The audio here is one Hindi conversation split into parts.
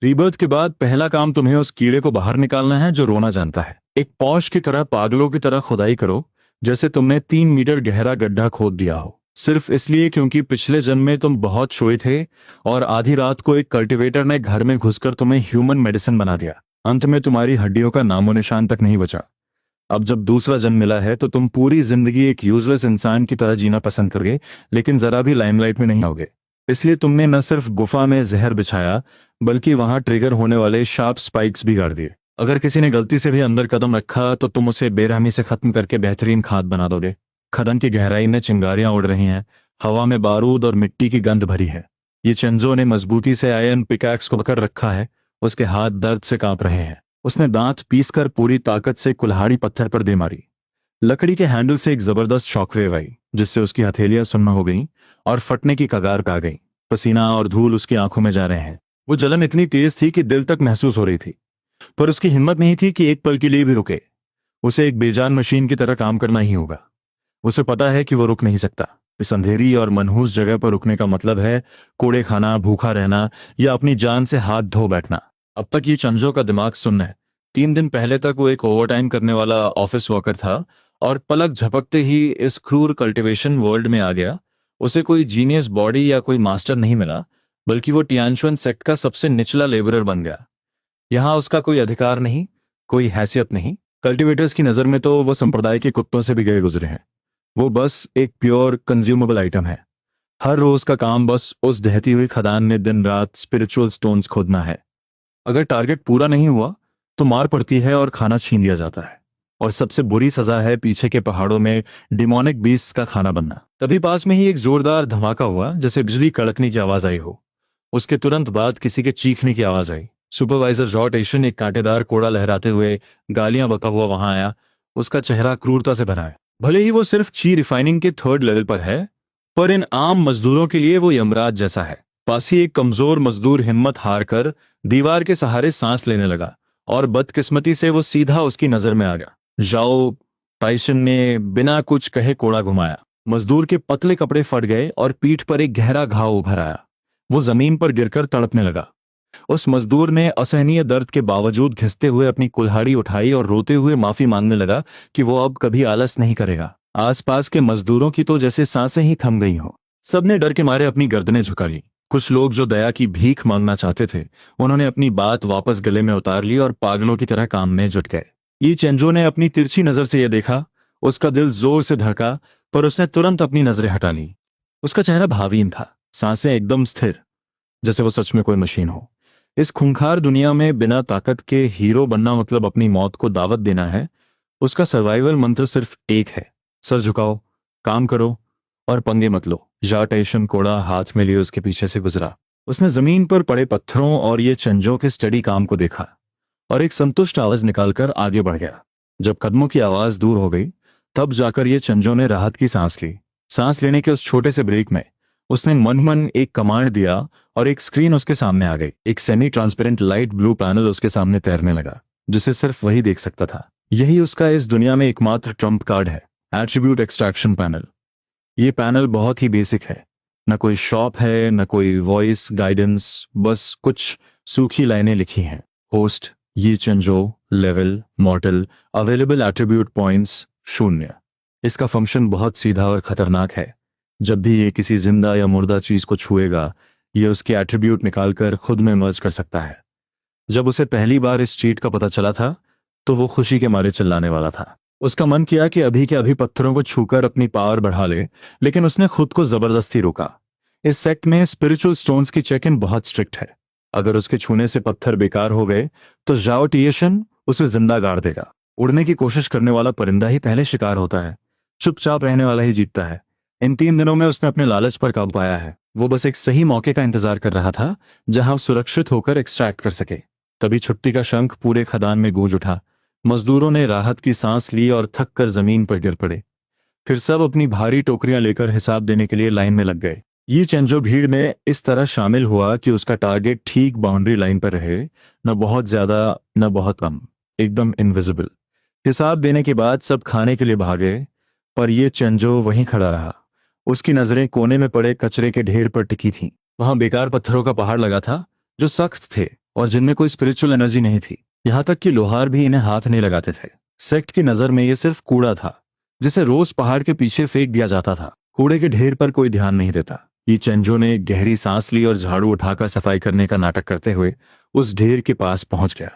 रीबर्थ के बाद पहला काम तुम्हें उस कीड़े को बाहर निकालना है जो रोना जानता है। एक पॉश की तरह पागलों की तरह खुदाई करो, जैसे तुमने 3 मीटर गहरा गड्ढा खोद दिया हो, सिर्फ इसलिए क्योंकि पिछले जन्म में तुम बहुत सोए थे और आधी रात को एक कल्टीवेटर ने घर में घुसकर तुम्हें ह्यूमन मेडिसिन बना दिया। अंत में तुम्हारी हड्डियों का नामो निशान तक नहीं बचा। अब जब दूसरा जन्म मिला है तो तुम पूरी जिंदगी एक यूजलेस इंसान की तरह जीना पसंद करोगे, लेकिन जरा भी लाइमलाइट में नहीं आओगे। इसलिए तुमने न सिर्फ गुफा में जहर बिछाया, बल्कि वहां ट्रिगर होने वाले शार्प स्पाइक्स भी गाड़ दिए। अगर किसी ने गलती से भी अंदर कदम रखा तो तुम उसे बेरहमी से खत्म करके बेहतरीन खाद बना दोगे। खदान की गहराई में चिंगारियां उड़ रही हैं, हवा में बारूद और मिट्टी की गंध भरी है। ये चेंजो ने मजबूती से आयरन पिकैक्स को पकड़ रखा है। उसके हाथ दर्द से कांप रहे हैं। उसने दांत पीसकर पूरी ताकत से कुल्हाड़ी पत्थर पर दे मारी। लकड़ी के हैंडल से एक जबरदस्त शॉकवेव आई, जिससे उसकी हथेलियां सुन्न हो गईं और फटने की कगार पे आ गई। पसीना और धूल उसकी आंखों में जा रहे हैं। वो जलन इतनी तेज थी कि दिल तक महसूस हो रही थी, पर उसकी हिम्मत नहीं थी कि एक पल के लिए भी रुके। उसे एक बेजान मशीन की तरह काम करना ही होगा। उसे पता है कि वो रुक नहीं सकता। इस अंधेरी और मनहूस जगह पर रुकने का मतलब है कोड़े खाना, भूखा रहना या अपनी जान से हाथ धो बैठना। अब तक ये चंजो का दिमाग सुन्न है। 3 दिन पहले तक वो एक ओवरटाइम करने वाला ऑफिस वर्कर था और पलक झपकते ही इस क्रूर कल्टीवेशन वर्ल्ड में आ गया। उसे कोई जीनियस बॉडी या कोई मास्टर नहीं मिला, बल्कि वो टियानशुन सेक्ट का सबसे निचला लेबरर बन गया। यहाँ उसका कोई अधिकार नहीं, कोई हैसियत नहीं। कल्टीवेटर्स की नज़र में तो वो संप्रदाय के कुत्तों से भी गए गुजरे हैं। वो बस एक प्योर कंज्यूमेबल आइटम है। हर रोज का काम बस उस दहती हुई खदान में दिन रात स्पिरिचुअल स्टोन्स खोदना है। अगर टारगेट पूरा नहीं हुआ तो मार पड़ती है और खाना छीन लिया जाता है। और सबसे बुरी सजा है पीछे के पहाड़ों में डिमोनिक बीस्ट का खाना बनना। तभी पास में ही एक जोरदार धमाका हुआ, जैसे बिजली कड़कने की आवाज आई हो। उसके तुरंत बाद किसी के चीखने की आवाज आई। सुपरवाइजर जॉ टेशन एक कांटेदार कोड़ा लहराते हुए गालियां बका हुआ वहां आया। उसका चेहरा क्रूरता से भरा है। भले ही वो सिर्फ ची रिफाइनिंग के 3rd लेवल पर है, पर इन आम मजदूरों के लिए वो यमराज जैसा है। पास ही एक कमजोर मजदूर हिम्मत हार कर दीवार के सहारे सांस लेने लगा और बदकिस्मती से वो सीधा उसकी नजर में आ गया। जाओ टाइसन ने बिना कुछ कहे कोड़ा घुमाया। मजदूर के पतले कपड़े फट गए और पीठ पर एक गहरा घाव उभर आया। वो जमीन पर गिरकर तड़पने लगा। उस मजदूर ने असहनीय दर्द के बावजूद घिसते हुए अपनी कुल्हाड़ी उठाई और रोते हुए माफी मांगने लगा कि वो अब कभी आलस नहीं करेगा। आसपास के मजदूरों की तो जैसे सांसें ही थम गई हो। सबने डर के मारे अपनी गर्दनें झुका ली। कुछ लोग जो दया की भीख मांगना चाहते थे, उन्होंने अपनी बात वापस गले में उतार ली और पागलों की तरह काम में जुट गए। ये चेंजो ने अपनी तिरछी नजर से यह देखा। उसका दिल जोर से धड़का, पर उसने तुरंत अपनी नजरें हटा ली। उसका चेहरा भावहीन था, सांसें एकदम स्थिर, जैसे वो सच में कोई मशीन हो। इस खूंखार दुनिया में बिना ताकत के हीरो बनना मतलब अपनी मौत को दावत देना है। उसका सर्वाइवल मंत्र सिर्फ एक है, सर झुकाओ, काम करो और पंगे मत लो। जाटेशन कोड़ा हाथ में लिए उसके पीछे से गुजरा। उसने जमीन पर पड़े पत्थरों और ये चंजों के स्टडी काम को देखा और एक संतुष्ट आवाज निकालकर आगे बढ़ गया। जब कदमों की आवाज दूर हो गई, तब जाकर ये चंजों ने राहत की सांस ली। सांस लेने के उस छोटे से ब्रेक में उसने मन मन एक कमांड दिया और एक स्क्रीन उसके सामने आ गई। एक semi transparent light blue panel उसके सामने तैरने लगा, जिसे सिर्फ वही देख सकता था। यही उसका इस दुनिया में एकमात्र ट्रम्प कार्ड है, एट्रीब्यूट एक्सट्रैक्शन पैनल। ये पैनल बहुत ही बेसिक है। न कोई शॉप है, न कोई वॉइस गाइडेंस, बस कुछ सूखी लाइनें लिखी हैं। होस्ट ये चंजो, level mortal, available attribute points 0। इसका फंक्शन बहुत सीधा और खतरनाक है। जब भी ये किसी जिंदा या मुर्दा चीज को छुएगा, ये उसके एट्रीब्यूट निकालकर खुद में मर्ज कर सकता है। जब उसे पहली बार इस चीट का पता चला था, तो वो खुशी के मारे चिल्लाने वाला था। उसका मन किया कि अभी के अभी पत्थरों को छूकर अपनी पावर बढ़ा ले, लेकिन उसने खुद को जबरदस्ती रोका। इस सेक्ट में स्पिरिचुअल स्टोन्स की चेक इन बहुत स्ट्रिक्ट है। अगर उसके छूने से पत्थर बेकार हो गए तो जाओ टिएशन उसे जिंदा गाड़ देगा। उड़ने की कोशिश करने वाला परिंदा ही पहले शिकार होता है, चुपचाप रहने वाला ही जीतता है। इन 3 दिनों में उसने अपने लालच पर काबू पाया है। वो बस एक सही मौके का इंतजार कर रहा था, जहां वो सुरक्षित होकर एक्सट्रैक्ट कर सके। तभी छुट्टी का शंख पूरे खदान में गूंज उठा। मजदूरों ने राहत की सांस ली और थक कर जमीन पर गिर पड़े। फिर सब अपनी भारी टोकरियां लेकर हिसाब देने के लिए लाइन में लग गए। ये चेंजो भीड़ में इस तरह शामिल हुआ कि उसका टारगेट ठीक बाउंड्री लाइन पर रहे, न बहुत ज्यादा न बहुत कम, एकदम इनविजिबल। हिसाब देने के बाद सब खाने के लिए भागे, पर यह चेंजो वहीं खड़ा रहा। उसकी नजरें कोने में पड़े कचरे के ढेर पर टिकी थीं। वहां बेकार पत्थरों का पहाड़ लगा था, जो सख्त थे और जिनमें कोई स्पिरिचुअल एनर्जी नहीं थी। यहाँ तक कि लोहार भी इन्हें हाथ नहीं लगाते थे। सेक्ट की नजर में ये सिर्फ कूड़ा था, जिसे रोज पहाड़ के पीछे फेंक दिया जाता था। कूड़े के ढेर पर कोई ध्यान नहीं देता। ये चेंजो ने गहरी सांस ली और झाड़ू उठाकर सफाई करने का नाटक करते हुए उस ढेर के पास पहुंच गया।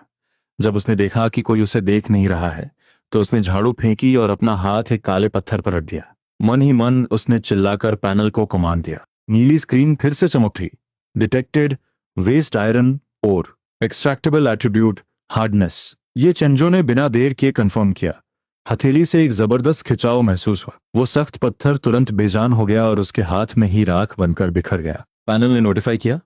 जब उसने देखा कि कोई उसे देख नहीं रहा है, तो उसने झाड़ू फेंकी और अपना हाथ एक काले पत्थर पर रख दिया। मन ही मन उसने चिल्लाकर पैनल को कमांड दिया। नीली स्क्रीन फिर से चमक उठी। डिटेक्टेड वेस्ट आयरन और एक्सट्रैक्टेबल एट्रीब्यूट हार्डनेस। ये चेंजो ने बिना देर किए कंफर्म किया। हथेली से एक जबरदस्त खिंचाव महसूस हुआ। वो सख्त पत्थर तुरंत बेजान हो गया और उसके हाथ में ही राख बनकर बिखर गया। पैनल ने नोटिफाई किया,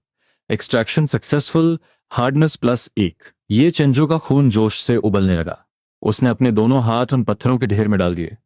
एक्सट्रैक्शन सक्सेसफुल, हार्डनेस +1। ये चेंजो का खून जोश से उबलने लगा। उसने अपने दोनों हाथ उन पत्थरों के ढेर में डाल दिए।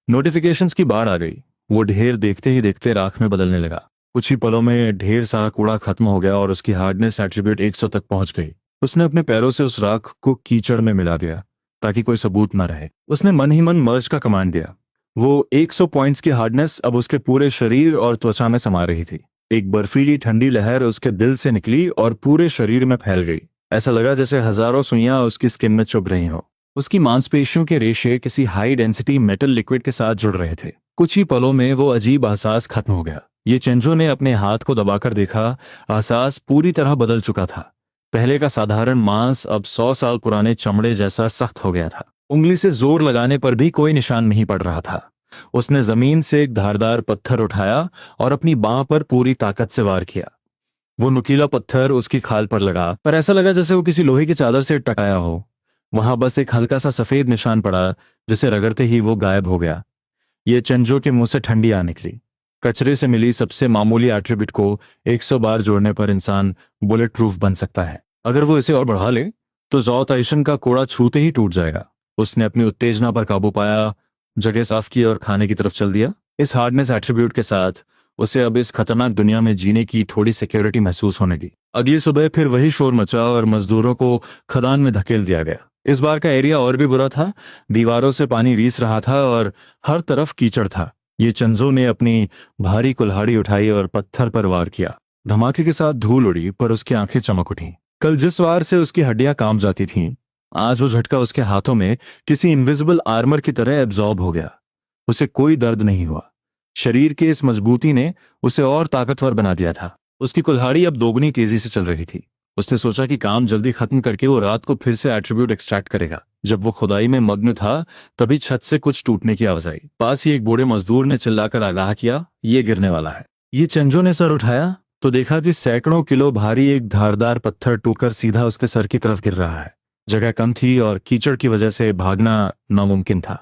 नोटिफिकेशंस की बाढ़ आ गई। वो ढेर देखते ही देखते राख में बदलने लगा। कुछ ही पलों में ढेर सारा कूड़ा खत्म हो गया और उसकी हार्डनेस एट्रीब्यूट 100 तक पहुंच गई। उसने अपने पैरों से उस राख को कीचड़ में मिला दिया ताकि कोई सबूत न रहे। उसने मन ही मन मर्ज का कमांड दिया। वो 100 पॉइंट्स की हार्डनेस अब उसके पूरे शरीर और त्वचा में समा रही थी। एक बर्फीली ठंडी लहर उसके दिल से निकली और पूरे शरीर में फैल गई। ऐसा लगा जैसे हजारों सुइयां उसकी स्किन में चुभ रही हो। उसकी मांसपेशियों के रेशे किसी हाई डेंसिटी मेटल लिक्विड के साथ जुड़ रहे थे। कुछ ही पलों में वो अजीब एहसास खत्म हो गया। ये चेंजो ने अपने हाथ को दबाकर देखा। एहसास पूरी तरह बदल चुका था। पहले का साधारण मांस अब 100 साल पुराने चमड़े जैसा सख्त हो गया था। उंगली से जोर लगाने पर भी कोई निशान नहीं पड़ रहा था। उसने जमीन से एक धारदार पत्थर उठाया और अपनी बांह पर पूरी ताकत से वार किया। वो नुकीला पत्थर उसकी खाल पर लगा, पर ऐसा लगा जैसे वो किसी लोहे की चादर से टकराया हो। वहां बस एक हल्का सा सफेद निशान पड़ा, जिसे रगड़ते ही वो गायब हो गया। ये चेंजो के मुंह से ठंडी आ निकली। कचरे से मिली सबसे मामूली एट्रीब्यूट को 100 बार जोड़ने पर इंसान बुलेट प्रूफ बन सकता है। अगर वो इसे और बढ़ा ले तो ज़ो ताइशन का कोड़ा छूते ही टूट जाएगा। उसने अपनी उत्तेजना पर काबू पाया, जगह साफ की और खाने की तरफ चल दिया। इस हार्डनेस एट्रीब्यूट के साथ उसे अब इस खतरनाक दुनिया में जीने की थोड़ी सिक्योरिटी महसूस होने लगी। अगली सुबह फिर वही शोर मचा और मजदूरों को खदान में धकेल दिया गया। इस बार का एरिया और भी बुरा था। दीवारों से पानी रीस रहा था और हर तरफ कीचड़ था। ये चंजो ने अपनी भारी कुल्हाड़ी उठाई और पत्थर पर वार किया। धमाके के साथ धूल उड़ी, पर उसकी आंखें चमक उठी। कल जिस वार से उसकी हड्डियां काम जाती थीं, आज वो झटका उसके हाथों में किसी इनविजिबल आर्मर की तरह एब्जॉर्ब हो गया। उसे कोई दर्द नहीं हुआ। शरीर की इस मजबूती ने उसे और ताकतवर बना दिया था। उसकी कुल्हाड़ी अब दोगुनी तेजी से चल रही थी। उसने सोचा कि काम जल्दी खत्म करके वो रात को फिर से एट्रीब्यूट एक्सट्रैक्ट करेगा। जब वो खुदाई में मग्न था, तभी छत से कुछ टूटने की आवाज आई। पास ही एक बूढ़े मजदूर ने चिल्लाकर आगाह किया, ये गिरने वाला है। ये चंजो ने सर उठाया तो देखा कि सैकड़ों किलो भारी एक धारदार पत्थर टूटकर सीधा उसके सर की तरफ गिर रहा है। जगह कम थी और कीचड़ की वजह से भागना नामुमकिन था।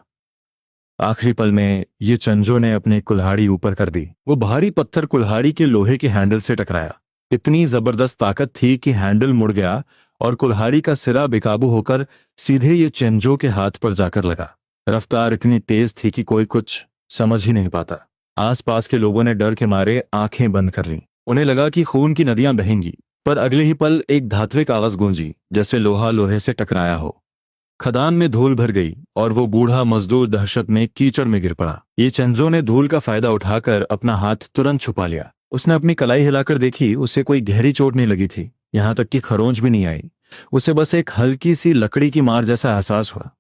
आखिरी पल में ये चंजो ने अपनी कुल्हाड़ी ऊपर कर दी। वो भारी पत्थर कुल्हाड़ी के लोहे के हैंडल से टकराया। इतनी जबरदस्त ताकत थी कि हैंडल मुड़ गया और कुल्हाड़ी का सिरा बेकाबू होकर सीधे ये चेंजो के हाथ पर जाकर लगा। रफ्तार इतनी तेज थी कि कोई कुछ समझ ही नहीं पाता। आसपास के लोगों ने डर के मारे आंखें बंद कर लीं। उन्हें लगा कि खून की नदियां बहेंगी, पर अगले ही पल एक धात्विक आवाज गूंजी, जैसे लोहा लोहे से टकराया हो। खदान में धूल भर गई और वो बूढ़ा मजदूर दहशत में कीचड़ में गिर पड़ा। ये चेंजो ने धूल का फायदा उठाकर अपना हाथ तुरंत छुपा लिया। उसने अपनी कलाई हिलाकर देखी। उसे कोई गहरी चोट नहीं लगी थी, यहां तक कि खरोंच भी नहीं आई। उसे बस एक हल्की सी लकड़ी की मार जैसा एहसास हुआ।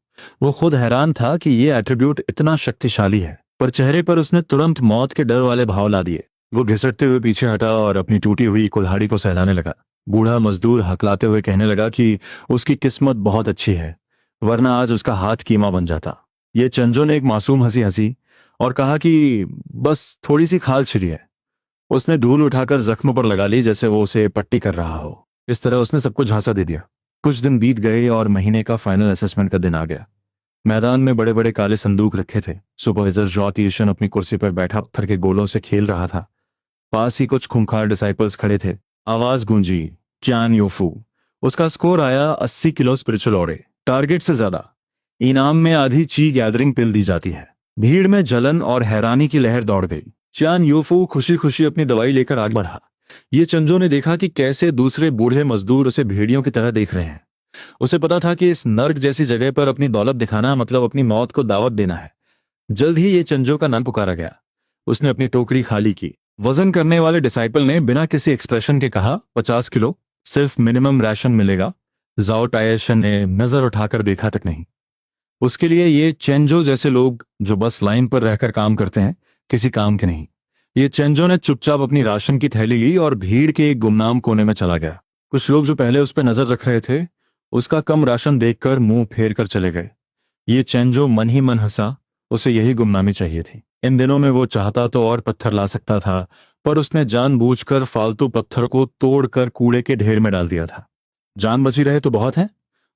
वो खुद हैरान था कि ये एट्रीब्यूट इतना शक्तिशाली है, पर चेहरे पर उसने तुरंत मौत के डर वाले भाव ला दिए। वो घिसटते हुए पीछे हटा और अपनी टूटी हुई कुल्हाड़ी को सहलाने लगा। बूढ़ा मजदूर हकलाते हुए कहने लगा कि उसकी किस्मत बहुत अच्छी है, वरना आज उसका हाथ कीमा बन जाता। ये चंजो ने एक मासूम हंसी हंसी और कहा कि बस थोड़ी सी खाल छिली है। उसने धूल उठाकर जख्म पर लगा ली, जैसे वो उसे पट्टी कर रहा हो। इस तरह उसने सबको झांसा दे दिया। कुछ दिन बीत गए और महीने का फाइनल असेसमेंट का दिन आ गया। मैदान में बड़े बड़े काले संदूक रखे थे। सुपरवाइजर ज़ो ताइशन अपनी कुर्सी पर बैठा पत्थर के गोलों से खेल रहा था। पास ही कुछ खूंखार डिसाइपल्स खड़े थे। आवाज गूंजी, च्यान योफू। उसका स्कोर आया 80 किलो स्पिरिचुअल ऑरे, टारगेट से ज्यादा। इनाम में आधी ची गैदरिंग पिल दी जाती है। भीड़ में जलन और हैरानी की लहर दौड़ गई। च्यान योफू खुशी खुशी अपनी दवाई लेकर आगे बढ़ा। ये चंजो ने देखा कि कैसे दूसरे बूढ़े मजदूर उसे भेड़ियों की तरह देख रहे हैं। उसे पता था कि इस नर्क जैसी जगह पर अपनी दौलत दिखाना मतलब अपनी मौत को दावत देना है। जल्द ही ये चंजो का नाम पुकारा गया। उसने अपनी टोकरी खाली की। वजन करने वाले डिसाइपल ने बिना किसी एक्सप्रेशन के कहा, 50 किलो। सिर्फ मिनिमम राशन मिलेगा। जाओ टायशन ने नजर उठाकर देखा तक नहीं। उसके लिए ये चेंजो जैसे लोग जो बस लाइन पर रहकर काम करते हैं, किसी काम के नहीं। ये चेंजो ने चुपचाप अपनी राशन की थैली ली और भीड़ के एक गुमनाम कोने में चला गया। कुछ लोग जो पहले उस पर नजर रख रहे थे, उसका कम राशन देखकर मुंह फेर कर चले गए। ये चेंजो मन ही मन हंसा। उसे यही गुमनामी चाहिए थी। इन दिनों में वो चाहता तो और पत्थर ला सकता था, पर उसने जानबूझकर फालतू पत्थर को तोड़कर कूड़े के ढेर में डाल दिया था। जान बची रहे तो बहुत है,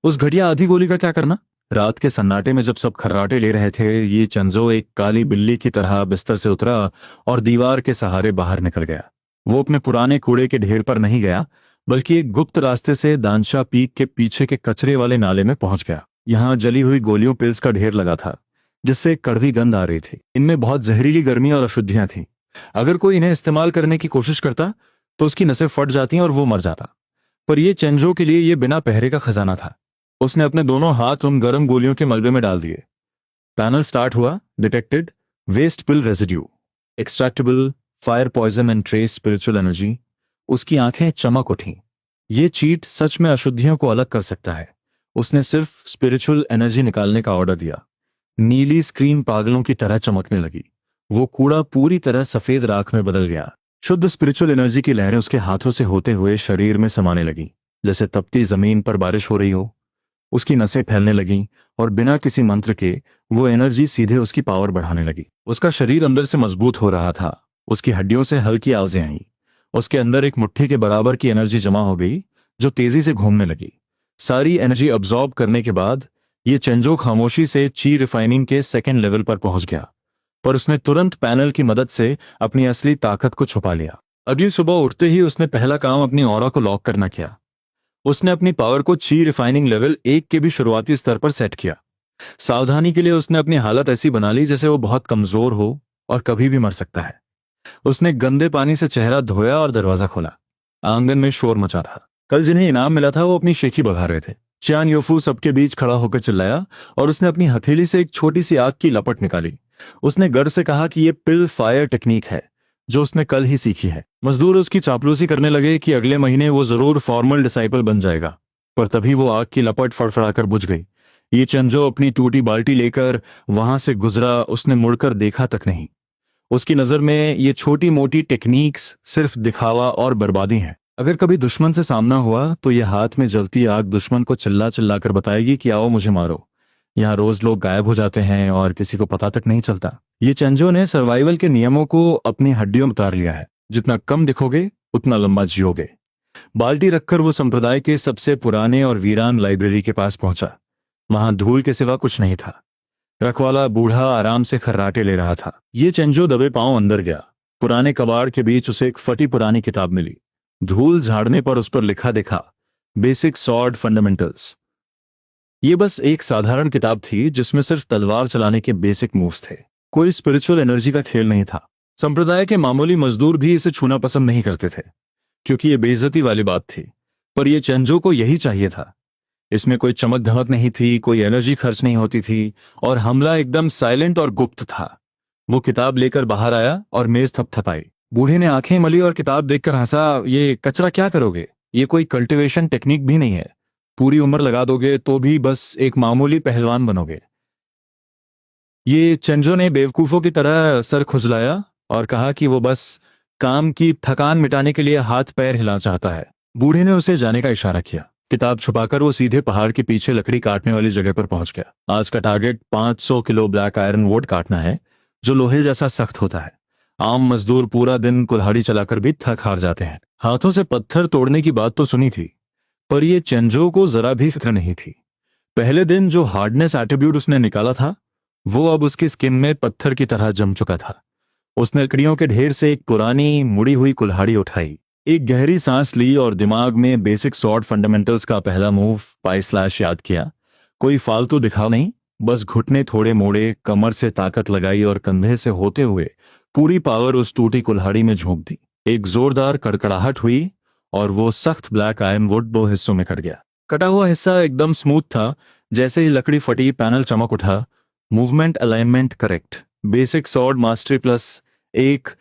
उस घटिया आधी गोली का क्या करना। रात के सन्नाटे में जब सब खर्राटे ले रहे थे, ये चंजो एक काली बिल्ली की तरह बिस्तर से उतरा और दीवार के सहारे बाहर निकल गया। वो अपने पुराने कूड़े के ढेर पर नहीं गया, बल्कि एक गुप्त रास्ते से दानशा पीक के पीछे के कचरे वाले नाले में पहुंच गया। यहाँ जली हुई गोलियों पिल्स का ढेर लगा था, जिससे एक कड़वी गंध आ रही थी। इनमें बहुत जहरीली गर्मी और अशुद्धियां थीं। अगर कोई इन्हें इस्तेमाल करने की कोशिश करता तो उसकी नसें फट जाती और वो मर जाता। पर ये चेंजो के लिए ये बिना पहरे का खजाना था। उसने अपने दोनों हाथ उन गर्म गोलियों के मलबे में डाल दिए। पैनल स्टार्ट हुआ। Detected waste pill residue, extractable fire poison and trace spiritual energy. उसकी आंखें चमक उठीं। ये चीट सच में अशुद्धियों को अलग कर सकता है। उसने सिर्फ स्पिरिचुअल एनर्जी निकालने का ऑर्डर दिया। नीली स्क्रीन पागलों की तरह चमकने लगी। वो कूड़ा पूरी तरह सफेद राख में बदल गया। शुद्ध स्पिरिचुअल एनर्जी की लहरें उसके हाथों से होते हुए शरीर में समाने लगी, जैसे तपती जमीन पर बारिश हो रही हो। उसकी नसें फैलने लगीं और बिना किसी मंत्र के वो एनर्जी सीधे उसकी पावर बढ़ाने लगी। उसका शरीर अंदर से मजबूत हो रहा था। उसकी हड्डियों से हल्की आवाजें आईं। उसके अंदर एक मुट्ठी के बराबर की एनर्जी जमा हो गई, जो तेजी से घूमने लगी। सारी एनर्जी अब्जॉर्ब करने के बाद ये चेंजो खामोशी से ची रिफाइनिंग के सेकेंड लेवल पर पहुंच गया, पर उसने तुरंत पैनल की मदद से अपनी असली ताकत को छुपा लिया। अगली सुबह उठते ही उसने पहला काम अपनी ऑरा को लॉक करना किया। उसने अपनी पावर को ची रिफाइनिंग लेवल 1 के भी शुरुआती स्तर पर सेट किया। सावधानी के लिए उसने अपनी हालत ऐसी बना ली जैसे वो बहुत कमजोर हो और कभी भी मर सकता है। उसने गंदे पानी से चेहरा धोया और दरवाजा खोला। आंगन में शोर मचा था। कल जिन्हें इनाम मिला था वो अपनी शेखी बघा रहे थे। चियान योफू सबके बीच खड़ा होकर चिल्लाया और उसने अपनी हथेली से एक छोटी सी आग की लपट निकाली। उसने गर्व से कहा कि यह पिल फायर टेक्निक है, जो उसने कल ही सीखी है। मजदूर उसकी चापलूसी करने लगे कि अगले महीने वो जरूर फॉर्मल डिसाइपल बन जाएगा, पर तभी वो आग की लपट फड़फड़ाकर बुझ गई। ये चंजो अपनी टूटी बाल्टी लेकर वहां से गुजरा। उसने मुड़कर देखा तक नहीं। उसकी नजर में ये छोटी मोटी टेक्निक्स सिर्फ दिखावा और बर्बादी हैं। अगर कभी दुश्मन से सामना हुआ तो ये हाथ में जलती आग दुश्मन को चिल्ला चिल्ला कर बताएगी कि आओ मुझे मारो। यहाँ रोज लोग गायब हो जाते हैं और किसी को पता तक नहीं चलता। ये चंजो ने सर्वाइवल के नियमों को अपनी हड्डियों में उतार लिया है। जितना कम दिखोगे उतना लंबा जियोगे। बाल्टी रखकर वो संप्रदाय के सबसे पुराने और वीरान लाइब्रेरी के पास पहुंचा। वहां धूल के सिवा कुछ नहीं था। रखवाला बूढ़ा आराम से खर्राटे ले रहा था। ये चंजो दबे पांव अंदर गया। पुराने कबाड़ के बीच उसे एक फटी पुरानी किताब मिली। धूल झाड़ने पर उस पर लिखा देखा, बेसिक सॉर्ड फंडामेंटल्स। ये बस एक साधारण किताब थी जिसमें सिर्फ तलवार चलाने के बेसिक मूव्स थे। कोई स्पिरिचुअल एनर्जी का खेल नहीं था। संप्रदाय के मामूली मजदूर भी इसे छूना पसंद नहीं करते थे, क्योंकि ये बेइज्जती वाली बात थी। पर यह चंजो को यही चाहिए था। इसमें कोई चमक धमक नहीं थी, कोई एनर्जी खर्च नहीं होती थी, और हमला एकदम साइलेंट और गुप्त था। वो किताब लेकर बाहर आया और मेज थपथपाई। बूढ़े ने आंखें मली और किताब देखकर हंसा। ये कचरा क्या करोगे? ये कोई कल्टीवेशन टेक्निक भी नहीं है। पूरी उम्र लगा दोगे तो भी बस एक मामूली पहलवान बनोगे। ये चंजो ने बेवकूफों की तरह सर खुजलाया और कहा कि वो बस काम की थकान मिटाने के लिए हाथ पैर हिला चाहता है। बूढ़े ने उसे जाने का इशारा किया। किताब छुपाकर वो सीधे पहाड़ के पीछे लकड़ी काटने वाली जगह पर पहुंच गया। आज का target 500 kilo black iron would काटना है, जो लोहे जैसा सख्त होता है। आम मजदूर पूरा दिन कुल्हाड़ी चलाकर भी थक हार जाते हैं। हाथों से पत्थर तोड़ने की बात तो सुनी थी, पर यह चंजो को जरा भी फिक्र नहीं थी। पहले दिन जो हार्डनेस एट्रीब्यूट उसने निकाला था, वो अब उसकी स्किन में पत्थर की तरह जम चुका था। उसने लकड़ियों के ढेर से एक पुरानी मुड़ी हुई कुल्हाड़ी उठाई, एक गहरी सांस ली और दिमाग में बेसिक सॉर्ड फंडामेंटल्स का पहला मूव पाई स्लैश याद किया। कोई फालतू दिखाव नहीं, बस घुटने थोड़े मोड़े, कमर से ताकत लगाई और कंधे से होते हुए पूरी पावर उस टूटी कुल्हाड़ी में झोंक दी। एक जोरदार कड़कड़ाहट हुई और वो सख्त ब्लैक आयरन वुड 2 हिस्सों में कट गया। कटा हुआ हिस्सा एकदम स्मूथ था। जैसे ही लकड़ी फटी, पैनल चमक उठा। Movement alignment correct, basic sword mastery +1।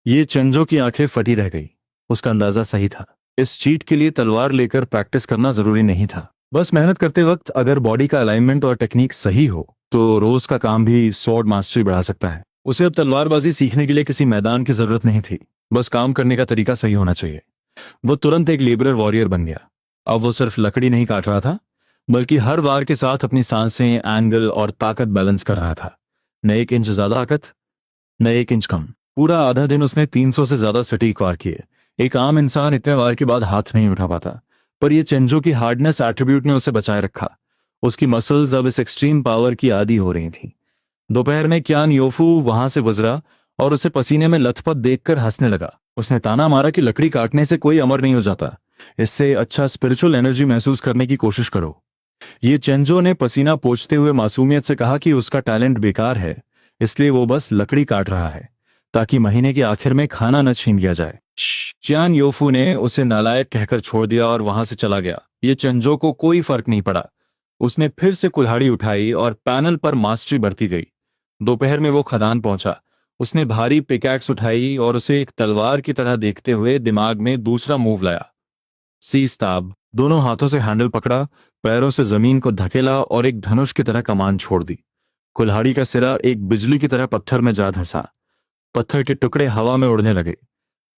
ये चंजो की आंखें फटी रह गई। उसका अंदाजा सही था। इस चीट के लिए तलवार लेकर प्रैक्टिस करना जरूरी नहीं था। बस मेहनत करते वक्त अगर बॉडी का अलाइनमेंट और टेक्निक सही हो तो रोज का काम भी स्वॉर्ड मास्टरी बढ़ा सकता है। उसे अब तलवारबाजी सीखने के लिए किसी मैदान की जरूरत नहीं थी, बस काम करने का तरीका सही होना चाहिए। वो तुरंत एक लेबरर वॉरियर बन गया। अब वो सिर्फ लकड़ी नहीं काट रहा था, बल्कि हर वार के साथ अपनी सांसें, एंगल और ताकत बैलेंस कर रहा था। न 1 इंच ज्यादा ताकत, न 1 इंच कम। पूरा आधा दिन उसने 300 से ज्यादा सटीक वार किए। एक आम इंसान इतने वार के बाद हाथ नहीं उठा पाता, पर ये चेंजो की हार्डनेस एट्रीब्यूट ने उसे बचाए रखा। उसकी मसल्स अब इस एक्सट्रीम पावर की आदी हो रही थी। दोपहर में क्यान योफू वहां से गुजरा और उसे पसीने में लथपथ देखकर हंसने लगा। उसने ताना मारा कि लकड़ी काटने से कोई अमर नहीं हो जाता, इससे अच्छा स्पिरिचुअल एनर्जी महसूस करने की कोशिश करो। ये चेंजो ने पसीना पोंछते हुए मासूमियत से कहा कि उसका टैलेंट बेकार है, इसलिए वो बस लकड़ी काट रहा है ताकि महीने के आखिर में खाना न छीन लिया जाए। च्यान योफू ने उसे नालायक कहकर छोड़ दिया और वहां से चला गया। ये चेंजो को कोई फर्क नहीं पड़ा। उसने फिर से कुल्हाड़ी उठाई और पैनल पर मास्टरी बढ़ती गई। दोपहर में वो खदान पहुंचा। उसने भारी पिकैक्स उठाई और उसे एक तलवार की तरह देखते हुए दिमाग में दूसरा मूव लाया, सीस्ताब। दोनों हाथों से हैंडल पकड़ा, पैरों से जमीन को धकेला और एक धनुष की तरह कमान छोड़ दी। कुल्हाड़ी का सिरा एक बिजली की तरह पत्थर में जा धंसा। पत्थर के टुकड़े हवा में उड़ने लगे।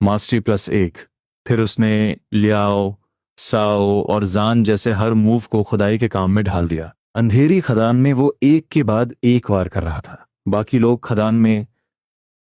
मास्टरी +1। फिर उसने लियाओ, साओ और जान जैसे हर मूव को खुदाई के काम में ढाल दिया। अंधेरी खदान में वो एक के बाद एक वार कर रहा था। बाकी लोग खदान में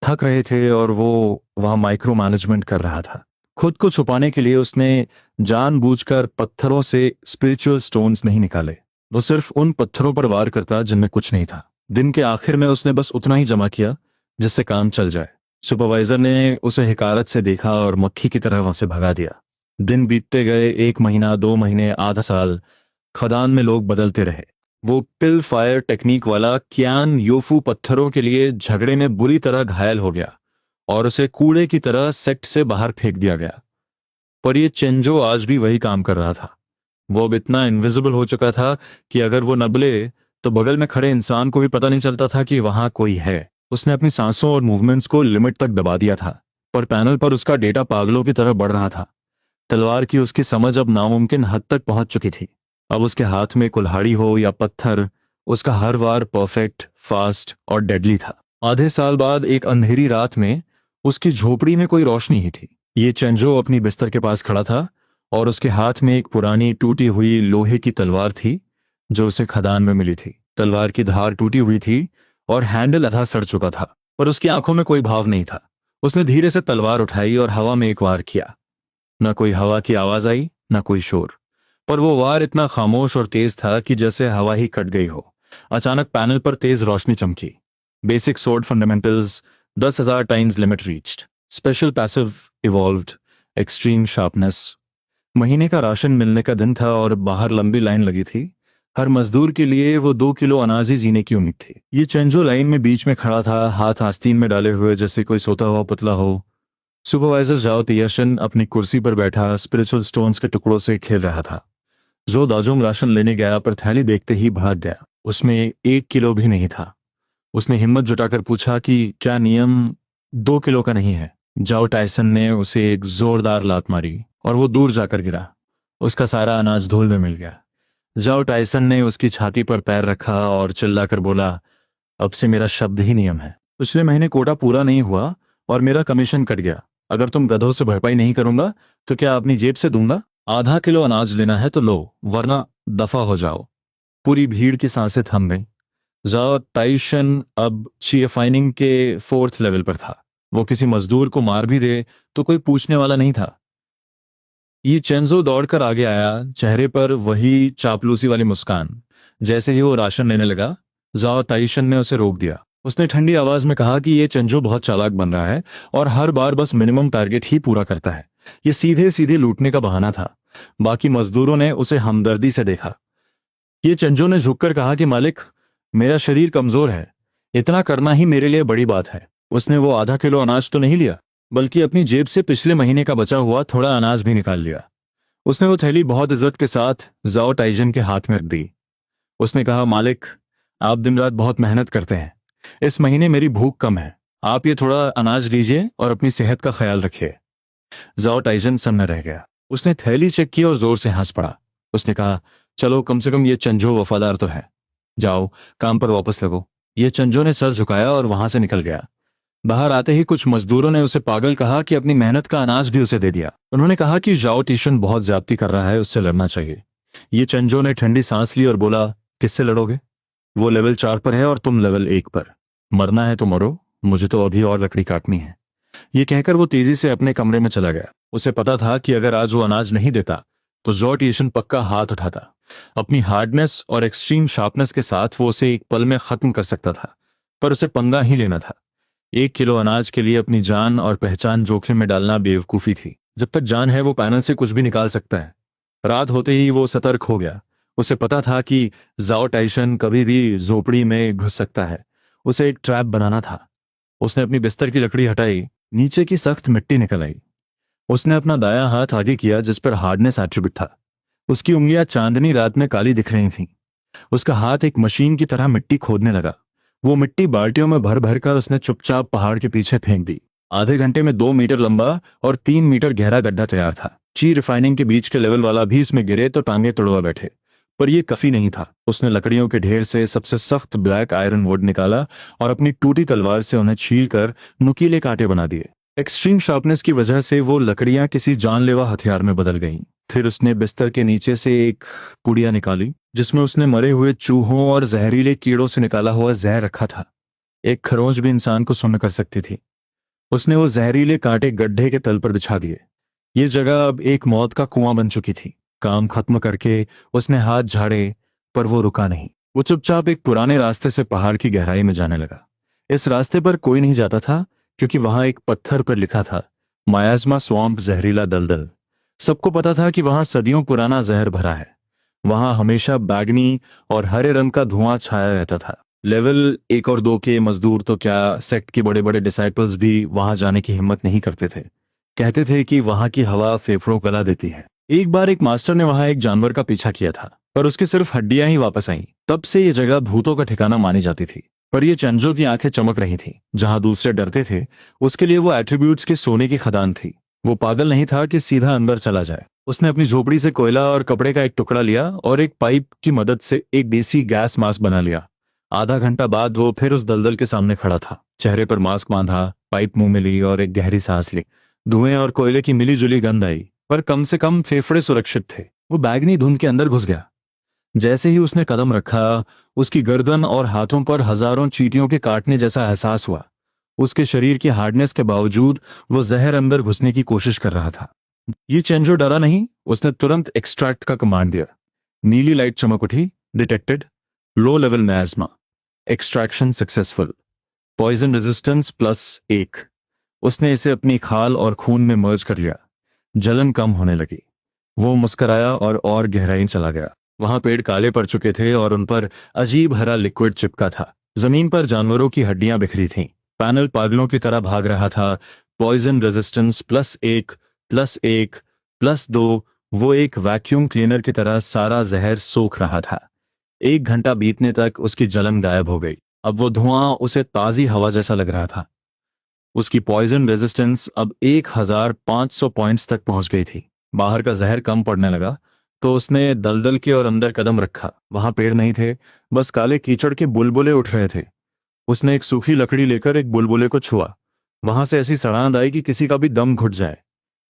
थक रहे थे और वो वहां माइक्रो मैनेजमेंट कर रहा था। खुद को छुपाने के लिए उसने जानबूझकर पत्थरों से स्पिरिचुअल स्टोन्स नहीं निकाले। वो सिर्फ उन पत्थरों पर वार करता जिनमें कुछ नहीं था। दिन के आखिर में उसने बस उतना ही जमा किया जिससे काम चल जाए। सुपरवाइजर ने उसे हिकारत से देखा और मक्खी की तरह वहां से भगा दिया। दिन बीतते गए, 1 महीना, 2 महीने, आधा साल। खदान में लोग बदलते रहे। वो पिल फायर टेक्निक वाला क्यान योफू पत्थरों के लिए झगड़े में बुरी तरह घायल हो गया और उसे कूड़े की तरह सेक्ट से बाहर फेंक दिया गया। पर ये चेंजो आज भी वही काम कर रहा था। वो अब इतना इनविजिबल हो चुका था कि अगर वो नबले तो बगल में खड़े इंसान को भी पता नहीं चलता था कि वहां कोई है। उसने अपनी सांसों और मूवमेंट्स को लिमिट तक दबा दिया था, पर पैनल पर उसका डेटा पागलों की तरह बढ़ रहा था। तलवार की उसकी समझ अब नामुमकिन हद तक पहुंच चुकी थी। अब उसके हाथ में कुल्हाड़ी हो या पत्थर, उसका हर वार परफेक्ट, फास्ट और डेडली था। आधे साल बाद एक अंधेरी रात में उसकी झोपड़ी में कोई रोशनी ही थी। ये चेंजो अपनी बिस्तर के पास खड़ा था और उसके हाथ में एक पुरानी टूटी हुई लोहे की तलवार थी जो उसे खदान में मिली थी। तलवार की धार टूटी हुई थी और हैंडल आधा सड़ चुका था, पर उसकी आंखों में कोई भाव नहीं था। उसने धीरे से तलवार उठाई और हवा में एक वार किया। न कोई हवा की आवाज आई, न कोई शोर, पर वो वार इतना खामोश और तेज था कि जैसे हवा ही कट गई हो। अचानक पैनल पर तेज रोशनी चमकी। Basic sword fundamentals, 10,000 times limit reached. Special passive evolved, extreme sharpness. महीने का राशन मिलने का दिन था और बाहर लंबी लाइन लगी थी। हर मजदूर के लिए वो 2 किलो अनाज ही जीने की उम्मीद थी। ये चेंजो लाइन में बीच में खड़ा था, हाथ आस्तीन में डाले हुए जैसे कोई सोता हुआ पुतला हो। सुपरवाइजर जाओ तियाशन अपनी कुर्सी पर बैठा स्पिरिचुअल स्टोन्स के टुकड़ों से खेल रहा था। जो दाजोंग राशन लेने गया पर थैली देखते ही भाग गया। उसमें 1 किलो भी नहीं था। उसने हिम्मत जुटाकर पूछा कि क्या नियम 2 किलो का नहीं है? जाओ टाइसन ने उसे एक जोरदार लात मारी और वो दूर जाकर गिरा। उसका सारा अनाज धूल में मिल गया। जाओ टाइसन ने उसकी छाती पर पैर रखा और चिल्लाकर बोला, अब से मेरा शब्द ही नियम है। पिछले महीने कोटा पूरा नहीं हुआ और मेरा कमीशन कट गया। अगर तुम गधों से भरपाई नहीं करूंगा तो क्या अपनी जेब से दूंगा? आधा किलो अनाज लेना है तो लो, वरना दफा हो जाओ। पूरी भीड़ की सांसें थम गईं। जाओ टाइशन अब चीफाइनिंग के 4th लेवल पर था। वो किसी मजदूर को मार भी दे तो कोई पूछने वाला नहीं था। ये चेंजो दौड़कर आगे आया, चेहरे पर वही चापलूसी वाली मुस्कान। जैसे ही वो राशन लेने लगा, जाओ ताइशन ने उसे रोक दिया। उसने ठंडी आवाज में कहा कि ये चेंजो बहुत चालाक बन रहा है और हर बार बस मिनिमम टारगेट ही पूरा करता है। ये सीधे सीधे लूटने का बहाना था। बाकी मजदूरों ने उसे हमदर्दी से देखा। ये चेंजो ने झुककर कहा कि मालिक, मेरा शरीर कमजोर है, इतना करना ही मेरे लिए बड़ी बात है। उसने वो आधा किलो अनाज तो नहीं लिया, बल्कि अपनी जेब से पिछले महीने का बचा हुआ थोड़ा अनाज भी निकाल लिया। उसने वो थैली बहुत इज्जत के साथ जाओ टाइजन के हाथ में रख दी। उसने कहा, मालिक, आप दिन रात बहुत मेहनत करते हैं। इस महीने मेरी भूख कम है, आप ये थोड़ा अनाज लीजिए और अपनी सेहत का ख्याल रखिए। जाओ टाइजन सन्न रह गया। उसने थैली चेक की और जोर से हंस पड़ा। उसने कहा, चलो कम से कम ये चंजो वफादार तो है। जाओ, काम पर वापस लगो। ये चंजो ने सर झुकाया और वहां से निकल गया। बाहर आते ही कुछ मजदूरों ने उसे पागल कहा कि अपनी मेहनत का अनाज भी उसे दे दिया। उन्होंने कहा कि जाओ टीशन बहुत ज्यादती कर रहा है, उससे लड़ना चाहिए। ये चंजो ने ठंडी सांस ली और बोला, किससे लड़ोगे? वो लेवल 4 पर है और तुम लेवल 1 पर। मरना है तो मरो, मुझे तो अभी और लकड़ी काटनी है। ये कहकर वो तेजी से अपने कमरे में चला गया। उसे पता था कि अगर आज वो अनाज नहीं देता तो जॉर्टिशन पक्का हाथ उठाता। अपनी हार्डनेस और एक्सट्रीम शार्पनेस के साथ वो उसे एक पल में खत्म कर सकता था, पर उसे पंगा ही लेना था। 1 किलो अनाज के लिए अपनी जान और पहचान जोखिम में डालना बेवकूफी थी। जब तक जान है वो पैनल से कुछ भी निकाल सकता है। रात होते ही वो सतर्क हो गया। उसे पता था कि जाओ टाइसन कभी भी झोपड़ी में घुस सकता है। उसे एक ट्रैप बनाना था। उसने अपनी बिस्तर की लकड़ी हटाई, नीचे की सख्त मिट्टी निकल आई। उसने अपना दायां हाथ आगे किया जिस पर हार्डनेस एट्रीब्यूट था। उसकी उंगलियां चांदनी रात में काली दिख रही थीं। उसका हाथ एक मशीन की तरह मिट्टी खोदने लगा। वो मिट्टी बाल्टियों में भर भर कर उसने चुपचाप पहाड़ के पीछे फेंक दी। आधे घंटे में 2 मीटर लंबा और 3 मीटर गहरा गड्ढा तैयार था। ची रिफाइनिंग के बीच के लेवल वाला भी इसमें गिरे तो टांगे तोड़वा बैठे। पर यह काफी नहीं था। उसने लकड़ियों के ढेर से सबसे सख्त ब्लैक आयरन वुड निकाला और अपनी टूटी तलवार से उन्हें छील कर नुकीले कांटे बना दिए। एक्सट्रीम शार्पनेस की वजह से वो लकड़ियां किसी जानलेवा हथियार में बदल गईं। फिर उसने बिस्तर के नीचे से एक पुड़िया निकाली जिसमें उसने मरे हुए चूहों और जहरीले कीड़ों से निकाला हुआ जहर रखा था। एक खरोंच भी इंसान को सुन्न कर सकती थी। उसने वो जहरीले कांटे गड्ढे के तल पर बिछा दिए। ये जगह अब एक मौत का कुआं बन चुकी थी। काम खत्म करके उसने हाथ झाड़े, पर वो रुका नहीं। वो चुपचाप एक पुराने रास्ते से पहाड़ की गहराई में जाने लगा। इस रास्ते पर कोई नहीं जाता था क्योंकि वहां एक पत्थर पर लिखा था, मायाज़मा स्वैम्प, जहरीला दलदल। सबको पता था कि वहां सदियों पुराना जहर भरा है। वहां हमेशा बैगनी और हरे रंग का धुआं छाया रहता था। लेवल 1 और 2 के मजदूर तो क्या, सेक्ट के बड़े बड़े डिसाइपल्स भी वहां जाने की हिम्मत नहीं करते थे। कहते थे कि वहां की हवा फेफड़ों को गला देती है। एक बार एक मास्टर ने वहां एक जानवर का पीछा किया था, पर उसकी सिर्फ हड्डियां ही वापस आईं। तब से ये जगह भूतों का ठिकाना मानी जाती थी। पर ये चंजो की आंखें चमक रही थी। जहां दूसरे डरते थे, उसके लिए वो एट्रीब्यूट्स की सोने की खदान थी। वो पागल नहीं था कि सीधा अंदर चला जाए। उसने अपनी झोपड़ी से कोयला और कपड़े का एक टुकड़ा लिया और एक पाइप की मदद से एक देसी गैस मास्क बना लिया। आधा घंटा बाद वो फिर उस दलदल के सामने खड़ा था। चेहरे पर मास्क बांधा, पाइप मुंह में ली और एक गहरी सांस ली। धुएं और कोयले की मिलीजुली गंध आई, पर कम से कम फेफड़े सुरक्षित थे। वो बैगनी धुंध के अंदर घुस गया। जैसे ही उसने कदम रखा, उसकी गर्दन और हाथों पर हजारों चींटियों के काटने जैसा एहसास हुआ। उसके शरीर की हार्डनेस के बावजूद वो जहर अंदर घुसने की कोशिश कर रहा था। ये चेंजो डरा नहीं। उसने तुरंत एक्सट्रैक्ट का कमांड दिया। नीली लाइट चमक उठी। Detected, low level miasma, extraction successful, poison resistance +1। उसने इसे अपनी खाल और खून में मर्ज कर लिया। जलन कम होने लगी। वो मुस्कराया और गहराई चला गया। वहां पेड़ काले पड़ चुके थे और उन पर अजीब हरा लिक्विड चिपका था। जमीन पर जानवरों की हड्डियां बिखरी थीं। पैनल पागलों की तरह भाग रहा था। Poison resistance +1, +1, +2। वो एक वैक्यूम क्लीनर की तरह सारा जहर सोख रहा था। 1 घंटा बीतने तक उसकी जलन गायब हो गई। अब वो धुआं उसे ताजी हवा जैसा लग रहा था। उसकी पॉइजन रेजिस्टेंस अब 1500 पॉइंट्स तक पहुंच गई थी। बाहर का जहर कम पड़ने लगा तो उसने दलदल के और अंदर कदम रखा। वहां पेड़ नहीं थे, बस काले कीचड़ के बुलबुले उठ रहे थे। उसने एक सूखी लकड़ी लेकर एक बुलबुले को छुआ। वहां से ऐसी सड़ांध आई कि किसी का भी दम घुट जाए।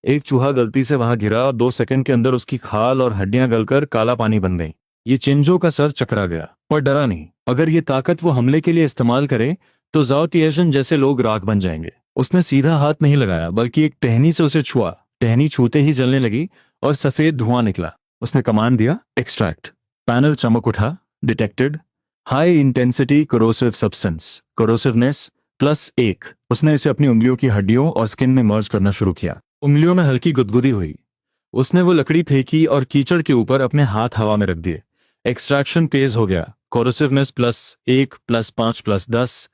एक चूहा गलती से वहां गिरा और 2 सेकंड के अंदर उसकी खाल और हड्डियां गलकर काला पानी बन गई। ये चिंजो का सर चकरा गया, पर डरा नहीं। अगर ये ताकत वो हमले के लिए इस्तेमाल करे तो जाओ तिएशन जैसे लोग राख बन जाएंगे। उसने सीधा हाथ नहीं लगाया, बल्कि एक टहनी से उसे छुआ। टहनी छूते ही जलने लगी और सफेद धुआं निकला। उसने कमांड दिया, एक्सट्रैक्ट। पैनल चमक उठा। Detected, high intensity corrosive substance, corrosiveness +1। उसने इसे अपनी उंगलियों की हड्डियों और स्किन में मर्ज करना शुरू किया। उंगलियों में हल्की गुदगुदी हुई। उसने वो लकड़ी फेंकी और कीचड़ के ऊपर अपने हाथ हवा में रख दिए। एक्सट्रैक्शन तेज हो गया। कोरोसिवनेस +1, +5, +10।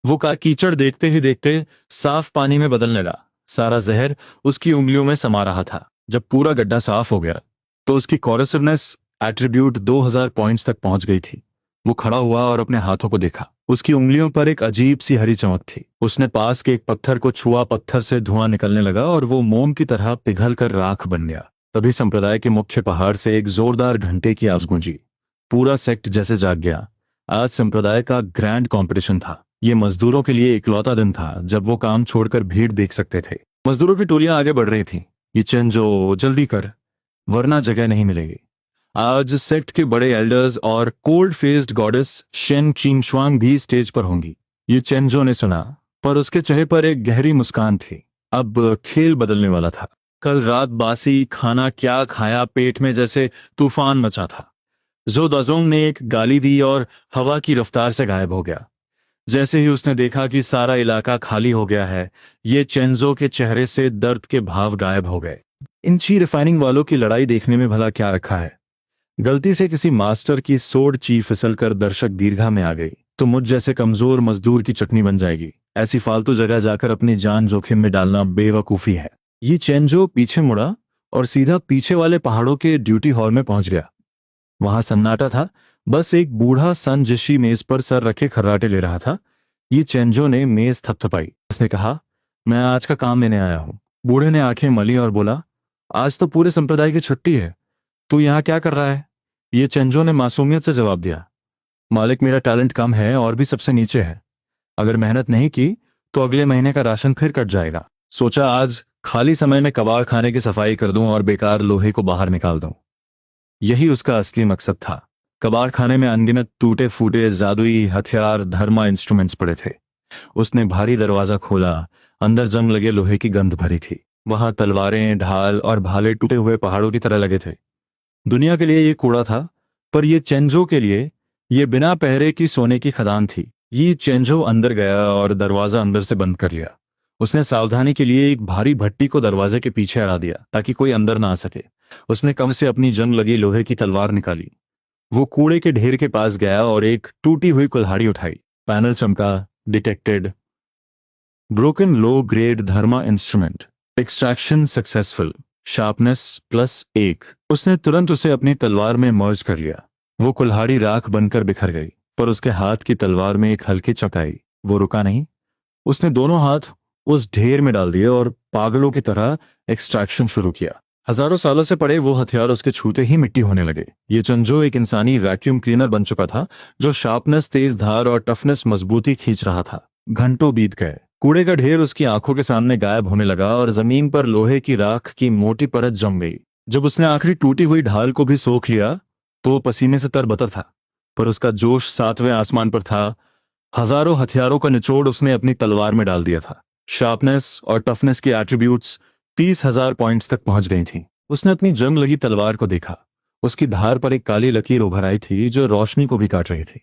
वो का कीचड़ देखते ही देखते साफ पानी में बदलने लगा। सारा जहर उसकी उंगलियों में समा रहा था। जब पूरा गड्ढा साफ हो गया तो उसकी कोरोसिवनेस एट्रीब्यूट 2000 पॉइंट्स तक पहुंच गई थी। वो खड़ा हुआ और अपने हाथों को देखा। उसकी उंगलियों पर एक अजीब सी हरी चमक थी। उसने पास के एक पत्थर को छुआ। पत्थर से धुआं निकलने लगा और वो मोम की तरह पिघल कर राख बन गया। तभी संप्रदाय के मुख्य पहाड़ से एक जोरदार घंटे की आवाज गूंजी। पूरा सेक्ट जैसे जाग गया। आज संप्रदाय का ग्रैंड कंपटीशन था। ये मजदूरों के लिए इकलौता दिन था जब वो काम छोड़कर भीड़ देख सकते थे। मजदूरों की टोलियां आगे बढ़ रही थी। ये चेंजो, जल्दी कर, वरना जगह नहीं मिलेगी। आज सेक्ट के बड़े एल्डर्स और कोल्ड फेस्ड गॉडेस शेन चिंगशुआंग भी स्टेज पर होंगी। ये चेंजो ने सुना, पर उसके चेहरे पर एक गहरी मुस्कान थी। अब खेल बदलने वाला था। कल रात बासी खाना क्या खाया, पेट में जैसे तूफान मचा था। जो दजोंग ने एक गाली दी और हवा की रफ्तार से गायब हो गया। जैसे ही उसने देखा कि सारा इलाका खाली हो गया है, ये चेंजो के चेहरे से दर्द के भाव गायब हो गए। इन ची रिफाइनिंग वालों की लड़ाई देखने में भला क्या रखा है। गलती से किसी मास्टर की सोड ची फिसलकर दर्शक दीर्घा में आ गई तो मुझ जैसे कमजोर मजदूर की चटनी बन जाएगी। ऐसी फालतू जगह जाकर अपनी जान जोखिम में डालना बेवकूफी है। ये चेंजो पीछे मुड़ा और सीधा पीछे वाले पहाड़ों के ड्यूटी हॉल में पहुंच गया। वहां सन्नाटा था। बस एक बूढ़ा संजिशी मेज पर सर रखे खर्राटे ले रहा था। ये चेंजो ने मेज थपथपाई। उसने कहा, मैं आज का काम लेने आया हूं। बूढ़े ने आंखें मली और बोला, आज तो पूरे संप्रदाय की छुट्टी है, तू यहाँ क्या कर रहा है? ये चेंजो ने मासूमियत से जवाब दिया, मालिक, मेरा टैलेंट कम है और भी सबसे नीचे है। अगर मेहनत नहीं की तो अगले महीने का राशन फिर कट जाएगा। सोचा आज खाली समय में कबाड़ खाने की सफाई कर दूं और बेकार लोहे को बाहर निकाल दूं। यही उसका असली मकसद था। कबाड़ खाने में अनगिनत टूटे फूटे जादुई हथियार, धर्मा इंस्ट्रूमेंट्स पड़े थे। उसने भारी दरवाजा खोला। अंदर जंग लगे लोहे की गंध भरी थी। वहां तलवारें, ढाल और भाले टूटे हुए पहाड़ों की तरह लगे थे। दुनिया के लिए ये कूड़ा था, पर ये चेंजो के लिए ये बिना पहरे की सोने की खदान थी। ये चेंजो अंदर गया और दरवाजा अंदर से बंद कर लिया। उसने सावधानी के लिए एक भारी भट्टी को दरवाजे के पीछे अड़ा दिया ताकि कोई अंदर ना आ सके। उसने कम से अपनी जंग लगी लोहे की तलवार निकाली। वो कूड़े के ढेर के पास गया और एक टूटी हुई कुल्हाड़ी उठाई। पैनल चमका, डिटेक्टेड, ब्रोकन लो ग्रेड धर्मा इंस्ट्रूमेंट, एक्सट्रैक्शन सक्सेसफुल, शार्पनेस +1। उसने तुरंत उसे अपनी तलवार में मर्ज कर लिया। वो कुल्हाड़ी राख बनकर बिखर गई, पर उसके हाथ की तलवार में एक हल्की चकाई। वो रुका नहीं। उसने दोनों हाथ उस ढेर में डाल दिए और पागलों की तरह एक्सट्रैक्शन शुरू किया। हजारों सालों से पड़े वो हथियार उसके छूते ही मिट्टी होने लगे। ये चंजो एक इंसानी वैक्यूम क्लीनर बन चुका था, जो शार्पनेस, तेज धार और टफनेस मजबूती खींच रहा था। घंटों बीत गए। कूड़े का ढेर उसकी आंखों के सामने गायब होने लगा और जमीन पर लोहे की राख की मोटी परत जम गई। जब उसने आखिरी टूटी हुई ढाल को भी सोख लिया तो वो पसीने से तरबतर था, पर उसका जोश 7वें आसमान पर था। हजारों हथियारों का निचोड़ उसने अपनी तलवार में डाल दिया था। शार्पनेस और टफनेस की एट्रीब्यूट्स 30,000 पॉइंट्स तक पहुंच गई थी। उसने अपनी जंग लगी तलवार को देखा। उसकी धार पर एक काली लकीर उभर आई थी जो रोशनी को भी काट रही थी।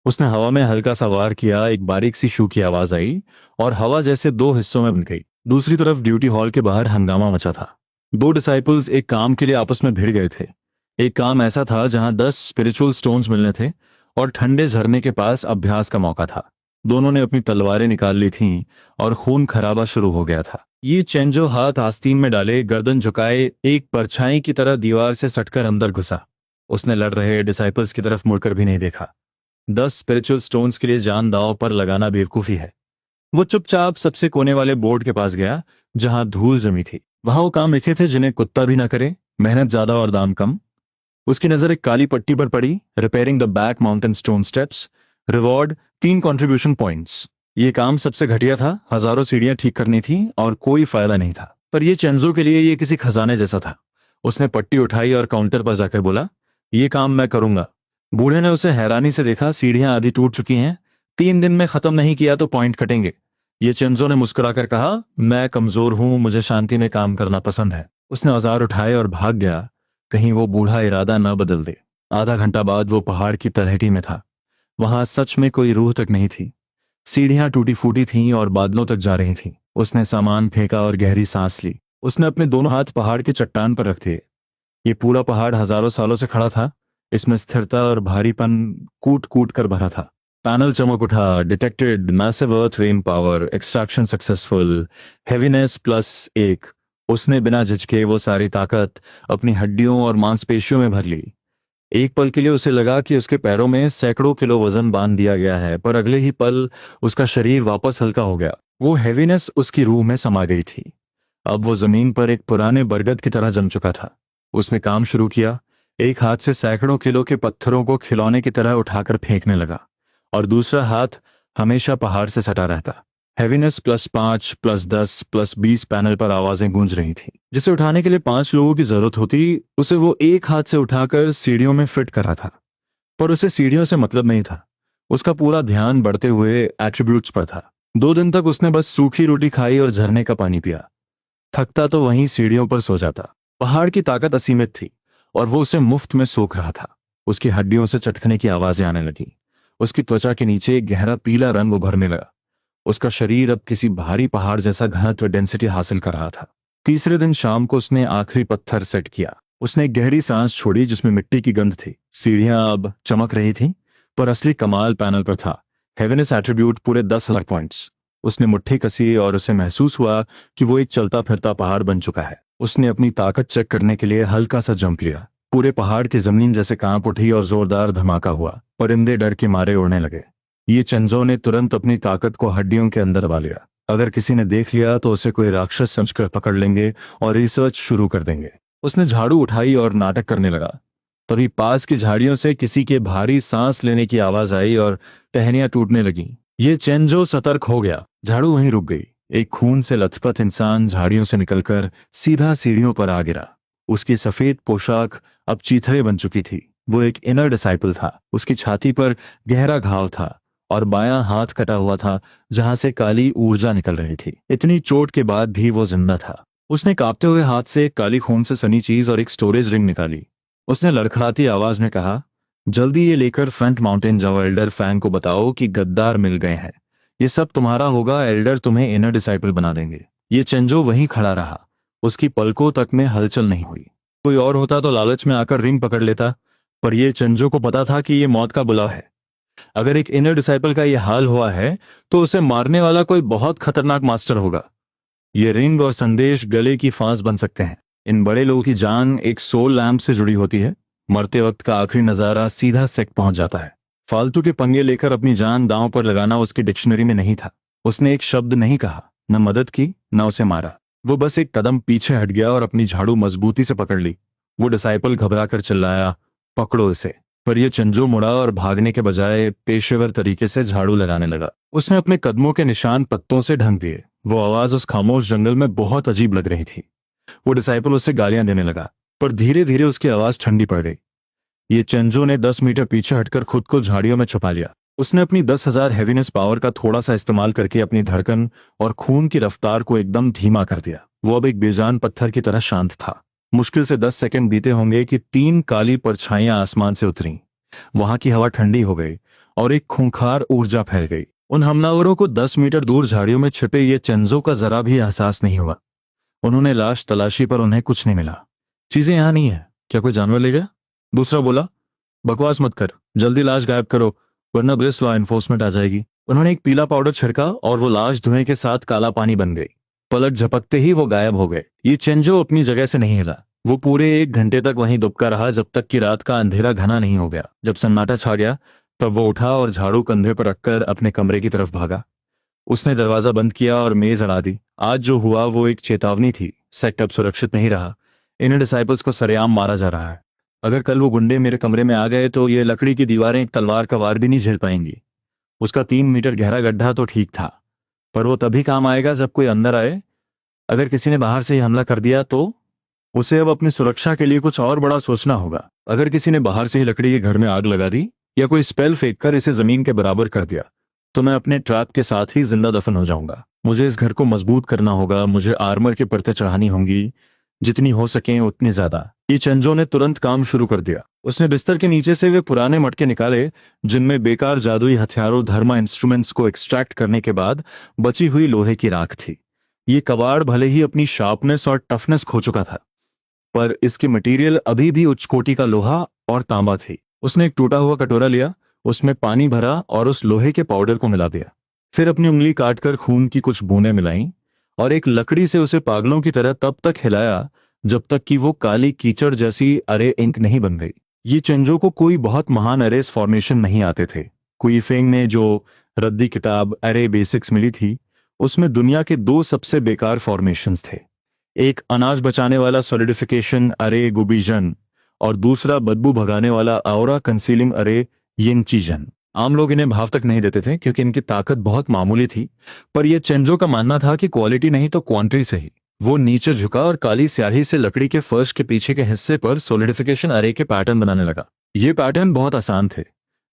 उसने हवा में हल्का सा वार किया। एक बारीक सी शू की आवाज आई और हवा जैसे दो हिस्सों में बन गई। दूसरी तरफ ड्यूटी हॉल के बाहर हंगामा मचा था। दो डिसाइपल्स एक काम के लिए आपस में भिड़ गए थे। एक काम ऐसा था जहां 10 स्पिरिचुअल स्टोन्स मिलने थे और ठंडे झरने के पास अभ्यास का मौका था। दोनों ने अपनी तलवारें निकाल ली थीं और खून खराबा शुरू हो गया था। ये चेंजो हाथ आस्तीन में डाले, गर्दन झुकाए, एक परछाई की तरह दीवार से सटकर अंदर घुसा। उसने लड़ रहे डिसाइपल्स की तरफ मुड़कर भी नहीं देखा। 10 स्पिरिचुअल स्टोन्स के लिए जान दांव पर लगाना बेवकूफी है। वो चुपचाप सबसे कोने वाले बोर्ड के पास गया जहां धूल जमी थी। वहां वो काम लिखे थे जिन्हें कुत्ता भी ना करे, मेहनत ज्यादा और दाम कम। उसकी नजर एक काली पट्टी पर पड़ी, repairing the back mountain stone steps, reward 3 contribution points. ये काम सबसे घटिया था। हजारों सीढ़ियां ठीक करनी थी और कोई फायदा नहीं था, पर ये चेंजो के लिए ये किसी खजाने जैसा था। उसने पट्टी उठाई और काउंटर पर जाकर बोला, ये काम मैं करूंगा। बूढ़े ने उसे हैरानी से देखा। सीढ़ियां आधी टूट चुकी हैं, 3 दिन में खत्म नहीं किया तो पॉइंट कटेंगे। ये चेंजो ने मुस्कुराकर कहा, मैं कमजोर हूं, मुझे शांति में काम करना पसंद है। उसने औजार उठाए और भाग गया, कहीं वो बूढ़ा इरादा न बदल दे। आधा घंटा बाद वो पहाड़ की तलहटी में था। वहां सच में कोई रूह तक नहीं थी। सीढ़ियां टूटी फूटी थीं और बादलों तक जा रही थीं। उसने सामान फेंका और गहरी सांस ली। उसने अपने दोनों हाथ पहाड़ की चट्टान पर रख दिए। ये पूरा पहाड़ हजारों सालों से खड़ा था। इसमें स्थिरता और भारीपन कूट कूट कर भरा था। पैनल चमक उठा, detected massive earth when power, extraction successful, heaviness +1। उसने बिना झिझके वो सारी ताकत अपनी हड्डियों और मांसपेशियों में भर ली। एक पल के लिए उसे लगा कि उसके पैरों में सैकड़ों किलो वजन बांध दिया गया है, पर अगले ही पल उसका शरीर वापस हल्का हो गया। वो हैवीनेस उसकी रूह में समा गई थी। अब वो जमीन पर एक पुराने बरगद की तरह जम चुका था। उसने काम शुरू किया। एक हाथ से सैकड़ों किलो के पत्थरों को खिलौने की तरह उठाकर फेंकने लगा और दूसरा हाथ हमेशा पहाड़ से सटा रहता। हैवीनेस +5 +10 +20 पैनल पर आवाजें गूंज रही थी। जिसे उठाने के लिए 5 लोगों की जरूरत होती, उसे वो एक हाथ से उठाकर सीढ़ियों में फिट कर रहा था। पर उसे सीढ़ियों से मतलब नहीं था। उसका पूरा ध्यान बढ़ते हुए एट्रीब्यूट्स पर था। 2 दिन तक उसने बस सूखी रोटी खाई और झरने का पानी पिया। थकता तो वहीं सीढ़ियों पर सो जाता। पहाड़ की ताकत असीमित थी और वो उसे मुफ्त में सोख रहा था। उसकी हड्डियों से चटकने की आवाजें आने लगी। उसकी त्वचा के नीचे एक गहरा पीला रंग उभरने लगा। उसका शरीर अब किसी भारी पहाड़ जैसा घनत्व डेंसिटी हासिल कर रहा था। तीसरे दिन शाम को उसने आखिरी पत्थर सेट किया। उसने एक गहरी सांस छोड़ी जिसमें मिट्टी की गंध थी। सीढ़ियां अब चमक रही थीं, पर असली कमाल पैनल पर था। हेवीनेस एट्रीब्यूट पूरे 10,000 पॉइंट्स। उसने मुट्ठी कसी और उसे महसूस हुआ कि वो एक चलता फिरता पहाड़ बन चुका है। उसने अपनी ताकत चेक करने के लिए हल्का सा जंप लिया। पूरे पहाड़ की जमीन जैसे कांप उठी और जोरदार धमाका हुआ। परिंदे डर के मारे उड़ने लगे। ये चेंजो ने तुरंत अपनी ताकत को हड्डियों के अंदर दबा लिया। अगर किसी ने देख लिया तो उसे कोई राक्षस समझकर पकड़ लेंगे और रिसर्च शुरू कर देंगे। उसने झाड़ू उठाई और नाटक करने लगा। तभी पास की झाड़ियों से किसी के भारी सांस लेने की आवाज आई और टहनियां टूटने लगीं। ये चेंजो सतर्क हो गया। झाड़ू वहीं रुक गई। एक खून से लथपथ इंसान झाड़ियों से निकलकर सीधा सीढ़ियों पर आ गिरा। उसकी सफेद पोशाक अब चीथड़े बन चुकी थी। वो एक इनर डिसाइपल था। उसकी छाती पर गहरा घाव था और बायां हाथ कटा हुआ था जहां से काली ऊर्जा निकल रही थी। इतनी चोट के बाद भी वो जिंदा था। उसने कांपते हुए हाथ से एक काली खून से सनी चीज और एक स्टोरेज रिंग निकाली। उसने लड़खड़ाती आवाज में कहा, जल्दी ये लेकर फ्रंट माउंटेन जाओ। एल्डर फैंग को बताओ कि गद्दार मिल गए हैं। ये सब तुम्हारा होगा। एल्डर तुम्हें इनर डिसाइपल बना देंगे। ये चेंजो वहीं खड़ा रहा। उसकी पलकों तक में हलचल नहीं हुई। कोई और होता तो लालच में आकर रिंग पकड़ लेता, पर यह चेंजो को पता था कि यह मौत का बुलावा है। अगर एक इनर डिसाइपल का यह हाल हुआ है तो उसे मारने वाला कोई बहुत खतरनाक मास्टर होगा। ये रिंग और संदेश गले की फांस बन सकते हैं। इन बड़े लोगों की जान एक सोल लैम्प से जुड़ी होती है। मरते वक्त का आखिरी नजारा सीधा सेक्ट पहुंच जाता है। फालतू के पंगे लेकर अपनी जान दांव पर लगाना उसकी डिक्शनरी में नहीं था। उसने एक शब्द नहीं कहा, न मदद की न उसे मारा। वो बस एक कदम पीछे हट गया और अपनी झाड़ू मजबूती से पकड़ ली। वो डिसाइपल घबराकर चिल्लाया, पकड़ो इसे। पर यह चंजो मुड़ा और भागने के बजाय पेशेवर तरीके से झाड़ू लगाने लगा। उसने अपने कदमों के निशान पत्तों से ढंक दिए। वो आवाज उस खामोश जंगल में बहुत अजीब लग रही थी। वो डिसाइपल उससे गालियां देने लगा, पर धीरे धीरे उसकी आवाज ठंडी पड़ गई। ये चेंजो ने 10 मीटर पीछे हटकर खुद को झाड़ियों में छुपा लिया। उसने अपनी 10,000 हैवीनेस पावर का थोड़ा सा इस्तेमाल करके अपनी धड़कन और खून की रफ्तार को एकदम धीमा कर दिया। वो अब एक बेजान पत्थर की तरह शांत था। मुश्किल से 10 सेकंड बीते होंगे कि 3 काली परछाइयां आसमान से उतरी। वहां की हवा ठंडी हो गई और एक खूंखार ऊर्जा फैल गई। उन हमलावरों को 10 मीटर दूर झाड़ियों में छिपे ये चेंजो का जरा भी एहसास नहीं हुआ। उन्होंने लाश तलाशी पर उन्हें कुछ नहीं मिला। चीजें यहां नहीं है, क्या कोई जानवर ले गया? दूसरा बोला, बकवास मत कर, जल्दी लाश गायब करो वरना पुलिस लॉ एनफोर्समेंट आ जाएगी। उन्होंने एक पीला पाउडर छिड़का और वो लाश धुएं के साथ काला पानी बन गई। पलक झपकते ही वो गायब हो गए। ये चेंजो अपनी जगह से नहीं हिला। वो पूरे 1 घंटे तक वहीं दुबका रहा जब तक कि रात का अंधेरा घना नहीं हो गया। जब सन्नाटा छा गया तब वो उठा और झाड़ू कंधे पर रखकर अपने कमरे की तरफ भागा। उसने दरवाजा बंद किया और मेज अड़ा दी। आज जो हुआ वो एक चेतावनी थी। सेक्ट अब सुरक्षित नहीं रहा। इन डिसाइपल्स को सरेआम मारा जा रहा है। अगर कल वो गुंडे मेरे कमरे में आ गए तो ये लकड़ी की दीवारें एक तलवार का वार भी नहीं झेल पाएंगी। उसका 3 मीटर गहरा गड्ढा तो ठीक था, पर वो तभी काम आएगा जब कोई अंदर आए। अगर किसी ने बाहर से ही हमला कर दिया तो उसे अब अपनी सुरक्षा के लिए कुछ और बड़ा सोचना होगा। अगर किसी ने बाहर से ही लकड़ी के घर में आग लगा दी या कोई स्पेल फेंक कर इसे जमीन के बराबर कर दिया तो मैं अपने ट्रैप के साथ ही जिंदा दफन हो जाऊंगा। मुझे इस घर को मजबूत करना होगा। मुझे आर्मर की परतें चढ़ानी होंगी, जितनी हो सके उतनी ज्यादा। ये चंजो ने तुरंत काम शुरू कर दिया। उसने बिस्तर के नीचे से वे पुराने मटके निकाले जिनमें बेकार जादुई हथियारों धर्मा इंस्ट्रूमेंट्स को एक्सट्रैक्ट करने के बाद बची हुई लोहे की राख थी। ये कबाड़ भले ही अपनी शार्पनेस और टफनेस खो चुका था, पर इसकी मटेरियल अभी भी उच्च कोटि का लोहा और तांबा थी। उसने एक टूटा हुआ कटोरा लिया, उसमें पानी भरा और उस लोहे के पाउडर को मिला दिया। फिर अपनी उंगली काटकर खून की कुछ बूंदें मिलाईं और एक लकड़ी से उसे पागलों की तरह तब तक हिलाया जब तक कि वो काली कीचड़ जैसी अरे इंक नहीं बन गई। ये चेंजो को कोई बहुत महान अरेस फॉर्मेशन नहीं आते थे। कुइफेंग ने जो रद्दी किताब अरे बेसिक्स मिली थी उसमें दुनिया के 2 सबसे बेकार फॉर्मेशंस थे। एक अनाज बचाने वाला सॉलिडिफिकेशन अरे गुबीजन और दूसरा बदबू भगाने वाला ऑरा कंसीलिंग अरे यिनचीजन। आम लोग इन्हें भाव तक नहीं देते थे क्योंकि इनकी ताकत बहुत मामूली थी, पर यह चेंजो का मानना था कि क्वालिटी नहीं तो क्वांटिटी से ही। वो नीचे झुका और काली स्याही से लकड़ी के फर्श के पीछे के हिस्से पर सॉलिडिफिकेशन अरे के पैटर्न बनाने लगा। ये पैटर्न बहुत आसान थे,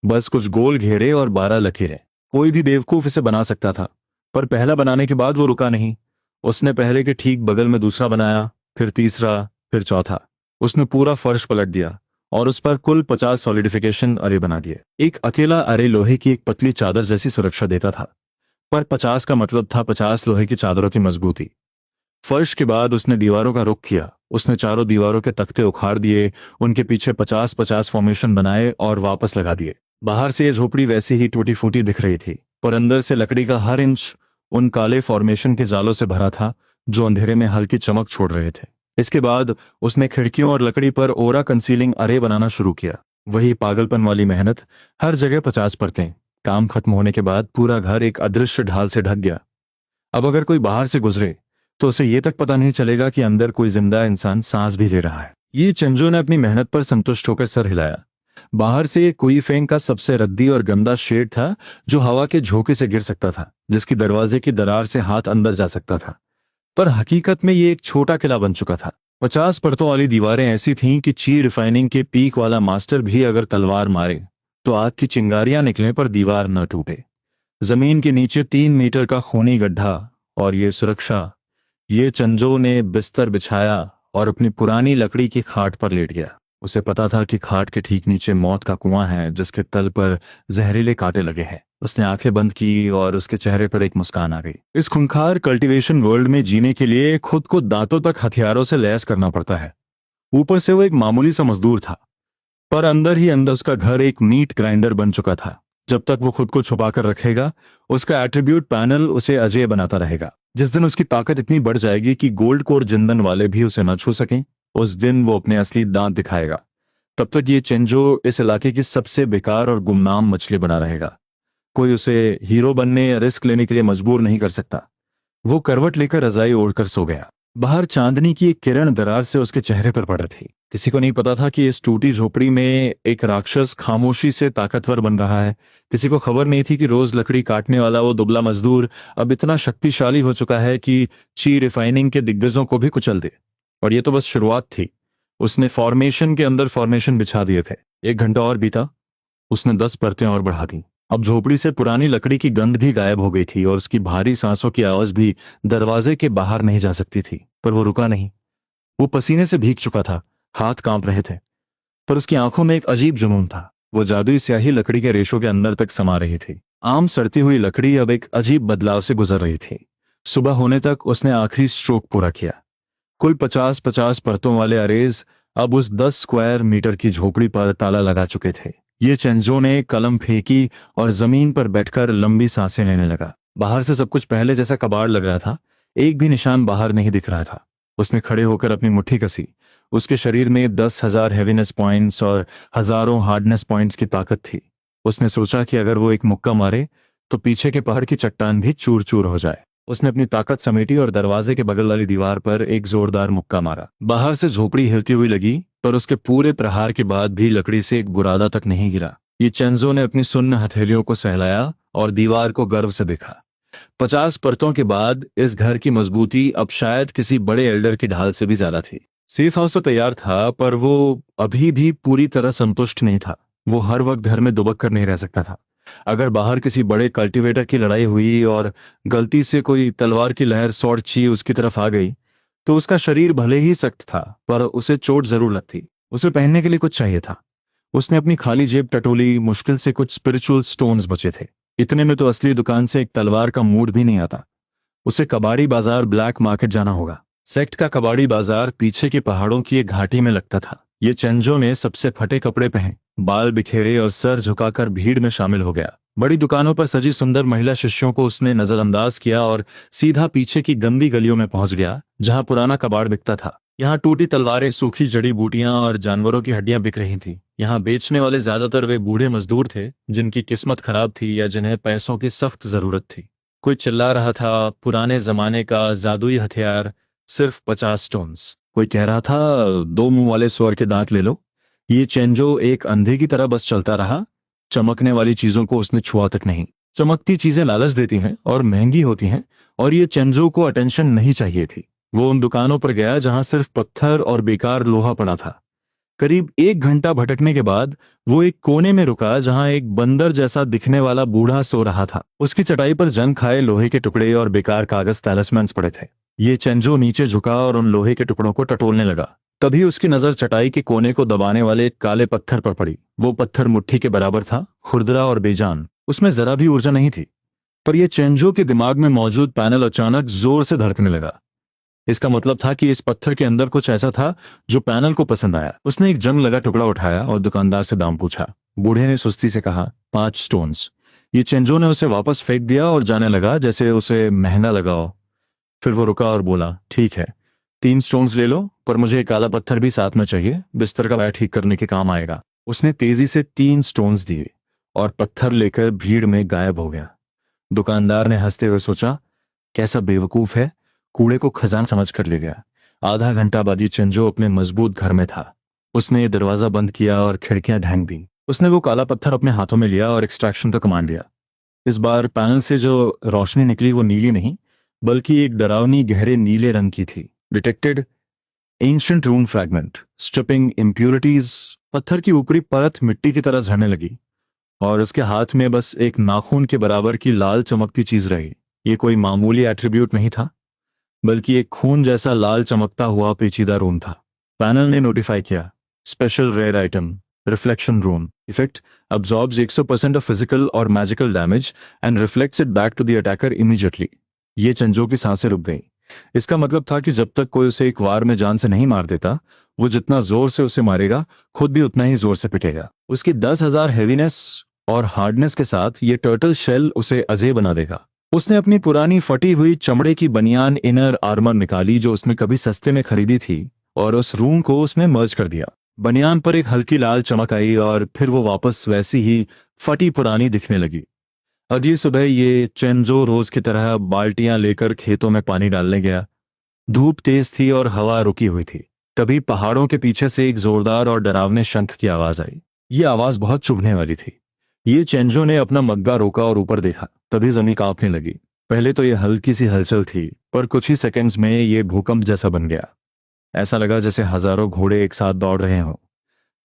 बस कुछ गोल घेरे और 12 लकीरें। कोई भी बेवकूफ इसे बना सकता था, पर पहला बनाने के बाद वो रुका नहीं। उसने पहले के ठीक बगल में दूसरा बनाया, फिर तीसरा, फिर चौथा। उसने पूरा फर्श पलट दिया और उस पर कुल 50 सॉलिडिफिकेशन अरे बना दिए। एक अकेला अरे लोहे की एक पतली चादर जैसी सुरक्षा देता था, पर 50 का मतलब था 50 लोहे की चादरों की मजबूती। फर्श के बाद उसने दीवारों का रुख किया। उसने चारों दीवारों के तख्ते उखाड़ दिए, उनके पीछे 50-50 फॉर्मेशन बनाए और वापस लगा दिए। बाहर से ये झोपड़ी वैसी ही टूटी फूटी दिख रही थी, पर अंदर से लकड़ी का हर इंच उन काले फॉर्मेशन के जालों से भरा था जो अंधेरे में हल्की चमक छोड़ रहे थे। इसके बाद उसने खिड़कियों और लकड़ी पर ओरा कंसीलिंग अरे बनाना शुरू किया। वही पागलपन वाली मेहनत, हर जगह 50 परतें। काम खत्म होने के बाद पूरा घर एक अदृश्य ढाल से ढक गया। अब अगर कोई बाहर से गुजरे तो उसे ये तक पता नहीं चलेगा कि अंदर कोई जिंदा इंसान सांस भी ले रहा है। ये चंजो ने अपनी मेहनत पर संतुष्ट होकर सर हिलाया। बाहर से ये कुई फेंग का सबसे रद्दी और गंदा शेड था जो हवा के झोंके से गिर सकता था, जिसकी दरवाजे की दरार से हाथ अंदर जा सकता था। पर हकीकत में ये एक छोटा किला बन चुका था। 50 परतों वाली दीवारें ऐसी थीं कि ची रिफाइनिंग के पीक वाला मास्टर भी अगर तलवार मारे तो आग की चिंगारियां निकले पर दीवार न टूटे। जमीन के नीचे 3 मीटर का खूनी गड्ढा और ये सुरक्षा। ये चंजो ने बिस्तर बिछाया और अपनी पुरानी लकड़ी की खाट पर लेट गया। उसे पता था कि खाट के ठीक नीचे मौत का कुआं है जिसके तल पर जहरीले कांटे लगे हैं। उसने आंखें बंद की और उसके चेहरे पर एक मुस्कान आ गई। इस खूंखार कल्टीवेशन वर्ल्ड में जीने के लिए खुद को दांतों तक हथियारों से लैस करना पड़ता है। ऊपर से वो एक मामूली सा मजदूर था, पर अंदर ही अंदर उसका घर एक मीट ग्राइंडर बन चुका था। जब तक वो खुद को छुपा कर रखेगा, उसका एट्रीब्यूट पैनल उसे अजेय बनाता रहेगा। जिस दिन उसकी ताकत इतनी बढ़ जाएगी कि गोल्ड कोर जिंदन वाले भी उसे न छू सकें, उस दिन वो अपने असली दांत दिखाएगा। तब तक ये चेंजो इस इलाके की सबसे बेकार और गुमनाम मछली बना रहेगा। कोई उसे हीरो बनने या रिस्क लेने के लिए मजबूर नहीं कर सकता। वो करवट लेकर रजाई ओढ़कर सो गया। बाहर चांदनी की एक किरण दरार से उसके चेहरे पर पड़ रही थी। किसी को नहीं पता था कि इस टूटी झोपड़ी में एक राक्षस खामोशी से ताकतवर बन रहा है। किसी को खबर नहीं थी कि रोज लकड़ी काटने वाला वो दुबला मजदूर अब इतना शक्तिशाली हो चुका है कि ची रिफाइनिंग के दिग्गजों को भी कुचल दे। और ये तो बस शुरुआत थी। उसने फॉर्मेशन के अंदर फॉर्मेशन बिछा दिए थे। 1 घंटा और बीता, उसने 10 परतें और बढ़ा दी। अब झोपड़ी से पुरानी लकड़ी की गंध भी गायब हो गई थी और उसकी भारी सांसों की आवाज भी दरवाजे के बाहर नहीं जा सकती थी। पर वो रुका नहीं। वो पसीने से भीग चुका था, हाथ कांप रहे थे, पर उसकी आंखों में एक अजीब जुनून था। वो जादुई स्याही लकड़ी के रेशों के अंदर तक समा रही थी। आम सड़ती हुई लकड़ी अब एक अजीब बदलाव से गुजर रही थी। सुबह होने तक उसने आखिरी स्ट्रोक पूरा किया। कुल 50-50 परतों वाले अरेज अब उस 10 स्क्वायर मीटर की झोपड़ी पर ताला लगा चुके थे। ये चेंजो ने कलम फेंकी और जमीन पर बैठकर लंबी सांसें लेने लगा। बाहर से सब कुछ पहले जैसा कबाड़ लग रहा था। एक भी निशान बाहर नहीं दिख रहा था। उसने खड़े होकर अपनी मुट्ठी कसी। उसके शरीर में 10,000 हैवीनेस पॉइंट्स और हजारों हार्डनेस पॉइंट्स की ताकत थी। उसने सोचा कि अगर वो एक मुक्का मारे तो पीछे के पहाड़ की चट्टान भी चूर चूर हो जाए। उसने अपनी ताकत समेटी और दरवाजे के बगल वाली दीवार पर एक जोरदार मुक्का मारा। बाहर से झोपड़ी हिलती हुई लगी, पर उसके पूरे प्रहार के बाद भी लकड़ी से एक बुरादा तक नहीं गिरा। ये चेंजो ने अपनी सुन्न हथेलियों को सहलाया और दीवार को गर्व से देखा। 50 परतों के बाद इस घर की मजबूती अब शायद किसी बड़े एल्डर की ढाल से भी ज्यादा थी। सेफ हाउस तो तैयार था, पर वो अभी भी पूरी तरह संतुष्ट नहीं था। वो हर वक्त घर में दुबक कर नहीं रह सकता था। अगर बाहर किसी बड़े कल्टीवेटर की लड़ाई हुई और गलती से कोई तलवार की लहर सौड़ ची उसकी तरफ आ गई तो उसका शरीर भले ही सख्त था, पर उसे चोट जरूर लगती। उसे पहनने के लिए कुछ चाहिए था। उसने अपनी खाली जेब टटोली। मुश्किल से कुछ स्पिरिचुअल स्टोन्स बचे थे। इतने में तो असली दुकान से एक तलवार का मूड भी नहीं आता। उसे कबाड़ी बाजार ब्लैक मार्केट जाना होगा। सेक्ट का कबाड़ी बाजार पीछे के पहाड़ों की एक घाटी में लगता था। ये चेंजो ने सबसे फटे कपड़े पहने, बाल बिखेरे और सर झुकाकर भीड़ में शामिल हो गया। बड़ी दुकानों पर सजी सुंदर महिला शिष्यों को उसने नजरअंदाज किया और सीधा पीछे की गंदी गलियों में पहुंच गया जहां पुराना कबाड़ बिकता था। यहाँ टूटी तलवारें, सूखी जड़ी बूटियां और जानवरों की हड्डियां बिक रही थीं। यहाँ बेचने वाले ज्यादातर वे बूढ़े मजदूर थे जिनकी किस्मत खराब थी या जिन्हें पैसों की सख्त जरूरत थी। कोई चिल्ला रहा था, पुराने जमाने का जादुई हथियार सिर्फ 50 स्टोन्स। कोई कह रहा था 2 मुंह वाले सुअर के दांत ले लो। ये चेंजो एक अंधे की तरह बस चलता रहा। चमकने वाली चीजों को उसने छुआ तक नहीं। चमकती चीजें लालच देती हैं और महंगी होती हैं, और ये चेंजो को अटेंशन नहीं चाहिए थी। वो उन दुकानों पर गया जहां सिर्फ पत्थर और बेकार लोहा पड़ा था। करीब 1 घंटा भटकने के बाद वो एक कोने में रुका जहां एक बंदर जैसा दिखने वाला बूढ़ा सो रहा था। उसकी चटाई पर जंग खाए लोहे के टुकड़े और बेकार कागज तैलिस्मान्स पड़े थे। ये चेंजो नीचे झुका और उन लोहे के टुकड़ों को टटोलने लगा। तभी उसकी नजर चटाई के कोने को दबाने वाले एक काले पत्थर पर पड़ी। वो पत्थर मुट्ठी के बराबर था, खुरदरा और बेजान। उसमें जरा भी ऊर्जा नहीं थी। पर यह चेंजो के दिमाग में मौजूद पैनल अचानक जोर से धड़कने लगा। इसका मतलब था कि इस पत्थर के अंदर कुछ ऐसा था जो पैनल को पसंद आया। उसने एक जंग लगा टुकड़ा उठाया और दुकानदार से दाम पूछा। बूढ़े ने सुस्ती से कहा, 5 स्टोन्स। ये चेंजो ने उसे वापस फेंक दिया और जाने लगा जैसे उसे महंगा लगा हो। फिर वो रुका और बोला, ठीक है, 3 स्टोन्स ले लो, पर मुझे एक काला पत्थर भी साथ में चाहिए, बिस्तर का पैर ठीक करने के काम आएगा। उसने तेजी से 3 स्टोन्स दिए और पत्थर लेकर भीड़ में गायब हो गया। दुकानदार ने हंसते हुए सोचा, कैसा बेवकूफ है, कूड़े को खजाना समझ कर ले गया। आधा घंटा बाद ये चेंजो अपने मजबूत घर में था। उसने ये दरवाजा बंद किया और खिड़कियां ढांक दी। उसने वो काला पत्थर अपने हाथों में लिया और एक्सट्रैक्शन का कमांड दिया। इस बार पैनल से जो रोशनी निकली वो नीली नहीं, बल्कि एक डरावनी गहरे नीले रंग की थी। Detected ancient rune fragment, stripping impurities. पत्थर की ऊपरी परत मिट्टी की तरह झड़ने लगी और उसके हाथ में बस एक नाखून के बराबर की लाल चमकती चीज रही। ये कोई मामूली एट्रीब्यूट नहीं था, बल्कि एक खून जैसा लाल चमकता हुआ पेचीदा रून था। पैनल ने नोटिफाई किया, special rare item, reflection rune effect, absorbs 100% of physical और magical damage and reflects it back to the attacker immediately. ये चेंजो की सांसें रुक गई। इसका मतलब था कि जब तक कोई उसे एक वार में जान से नहीं मार देता, वो जितना जोर से उसे मारेगा, खुद भी उतना ही जोर से पिटेगा। उसकी 10,000 हेवीनेस और हार्डनेस के साथ ये टर्टल शेल उसे अजय बना देगा। उसने अपनी पुरानी फटी हुई चमड़े की बनियान इनर आर्मर निकाली जो उसने कभी सस्ते में खरीदी थी, और उस रून को उसमें मर्ज कर दिया। बनियान पर एक हल्की लाल चमक आई और फिर वो वापस वैसी ही फटी पुरानी दिखने लगी। अगली सुबह ये चेंजो रोज की तरह बाल्टियां लेकर खेतों में पानी डालने गया। धूप तेज थी और हवा रुकी हुई थी। तभी पहाड़ों के पीछे से एक जोरदार और डरावने शंख की आवाज आई। ये आवाज बहुत चुभने वाली थी। ये चेंजो ने अपना मग्गा रोका और ऊपर देखा। तभी जमीन कांपने लगी। पहले तो ये हल्की सी हलचल थी, पर कुछ ही सेकंड्स में ये भूकंप जैसा बन गया। ऐसा लगा जैसे हजारों घोड़े एक साथ दौड़ रहे हों।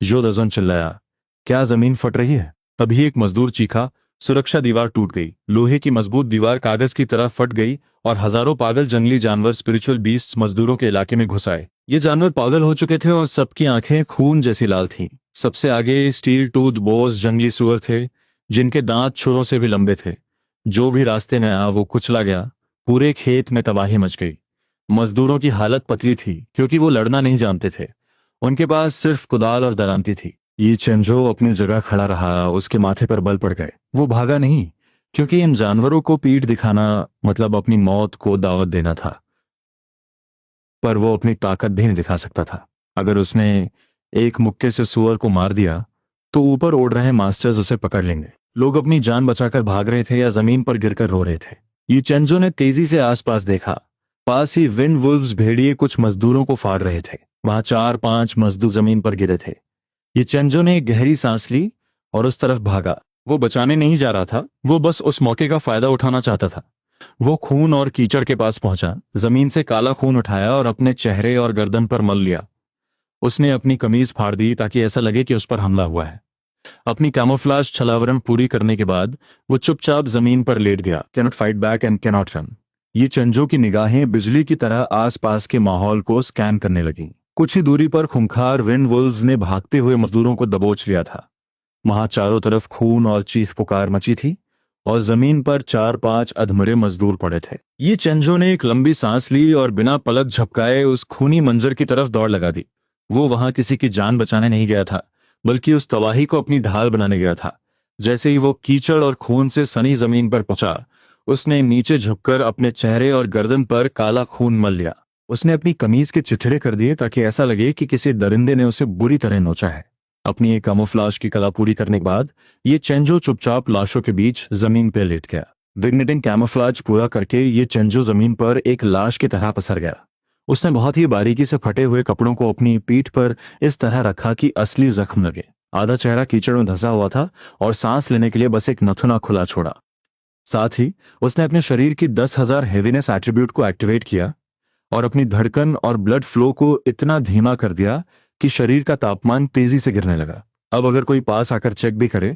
योदाजन चिल्लाया, क्या जमीन फट रही है? तभी एक मजदूर चीखा, सुरक्षा दीवार टूट गई। लोहे की मजबूत दीवार कागज की तरह फट गई और हजारों पागल जंगली जानवर स्पिरिचुअल बीस्ट्स मजदूरों के इलाके में घुस आए। ये जानवर पागल हो चुके थे और सबकी आंखें खून जैसी लाल थीं। सबसे आगे स्टील टूथ बोस जंगली सुअर थे, जिनके दांत छुरों से भी लंबे थे। जो भी रास्ते में आया वो कुचला गया। पूरे खेत में तबाही मच गई। मजदूरों की हालत पतली थी क्योंकि वो लड़ना नहीं जानते थे। उनके पास सिर्फ कुदाल और दरांती थी। ये चेंजो अपनी जगह खड़ा रहा। उसके माथे पर बल पड़ गए। वो भागा नहीं, क्योंकि इन जानवरों को पीठ दिखाना मतलब अपनी मौत को दावत देना था। पर वो अपनी ताकत भी नहीं दिखा सकता था। अगर उसने एक मुक्के से सुअर को मार दिया तो ऊपर उड़ रहे मास्टर्स उसे पकड़ लेंगे। लोग अपनी जान बचाकर भाग रहे थे या जमीन पर गिरकर रो रहे थे। ये चेंजो ने तेजी से आसपास देखा। पास ही विंड वुल्व्स भेड़िए कुछ मजदूरों को फाड़ रहे थे। वहां 4-5 मजदूर जमीन पर गिरे थे। ये चेंजो ने एक गहरी सांस ली और उस तरफ भागा। वो बचाने नहीं जा रहा था, वो बस उस मौके का फायदा उठाना चाहता था। वो खून और कीचड़ के पास पहुंचा, जमीन से काला खून उठाया और अपने चेहरे और गर्दन पर मल लिया। उसने अपनी कमीज फाड़ दी ताकि ऐसा लगे कि उस पर हमला हुआ है। अपनी कैमोफ्लाज छलावरण पूरी करने के बाद वो चुपचाप जमीन पर लेट गया। Cannot fight back and cannot run. ये चेंजो की निगाहें बिजली की तरह आसपास के माहौल को स्कैन करने लगी। कुछ ही दूरी पर खूंखार विंड वुल्व्स ने भागते हुए मजदूरों को दबोच लिया था। वहां चारों तरफ खून और चीख पुकार मची थी और जमीन पर 4-5 अधमरे मजदूर पड़े थे। ये चेंजो ने एक लंबी सांस ली और बिना पलक झपकाए उस खूनी मंजर की तरफ दौड़ लगा दी। वो वहां किसी की जान बचाने नहीं गया था, बल्कि उस तबाही को अपनी ढाल बनाने गया था। जैसे ही वो कीचड़ और खून से सनी जमीन पर पहुंचा, उसने नीचे झुककर अपने चेहरे और गर्दन पर काला खून मल लिया। उसने अपनी कमीज के चिथड़े कर दिए ताकि ऐसा लगे कि किसी दरिंदे ने उसे बुरी तरह नोचा है। अपनी एक कैमोफ्लाज की कला पूरी करने के बाद ये चेंजो चुपचाप लाशों के बीच जमीन पर लेट गया। विग्नेटिंग कैमोफ्लाज पूरा करके ये चेंजो जमीन पर एक लाश की तरह पसर गया। उसने बहुत ही बारीकी से फटे हुए कपड़ों को अपनी पीठ पर इस तरह रखा कि असली जख्म लगे। आधा चेहरा कीचड़ में धंसा हुआ था और सांस लेने के लिए बस एक नथुना खुला छोड़ा। साथ ही उसने अपने शरीर की 10,000 हेवीनेस एट्रीब्यूट को एक्टिवेट किया और अपनी धड़कन और ब्लड फ्लो को इतना धीमा कर दिया कि शरीर का तापमान तेजी से गिरने लगा। अब अगर कोई पास आकर चेक भी करे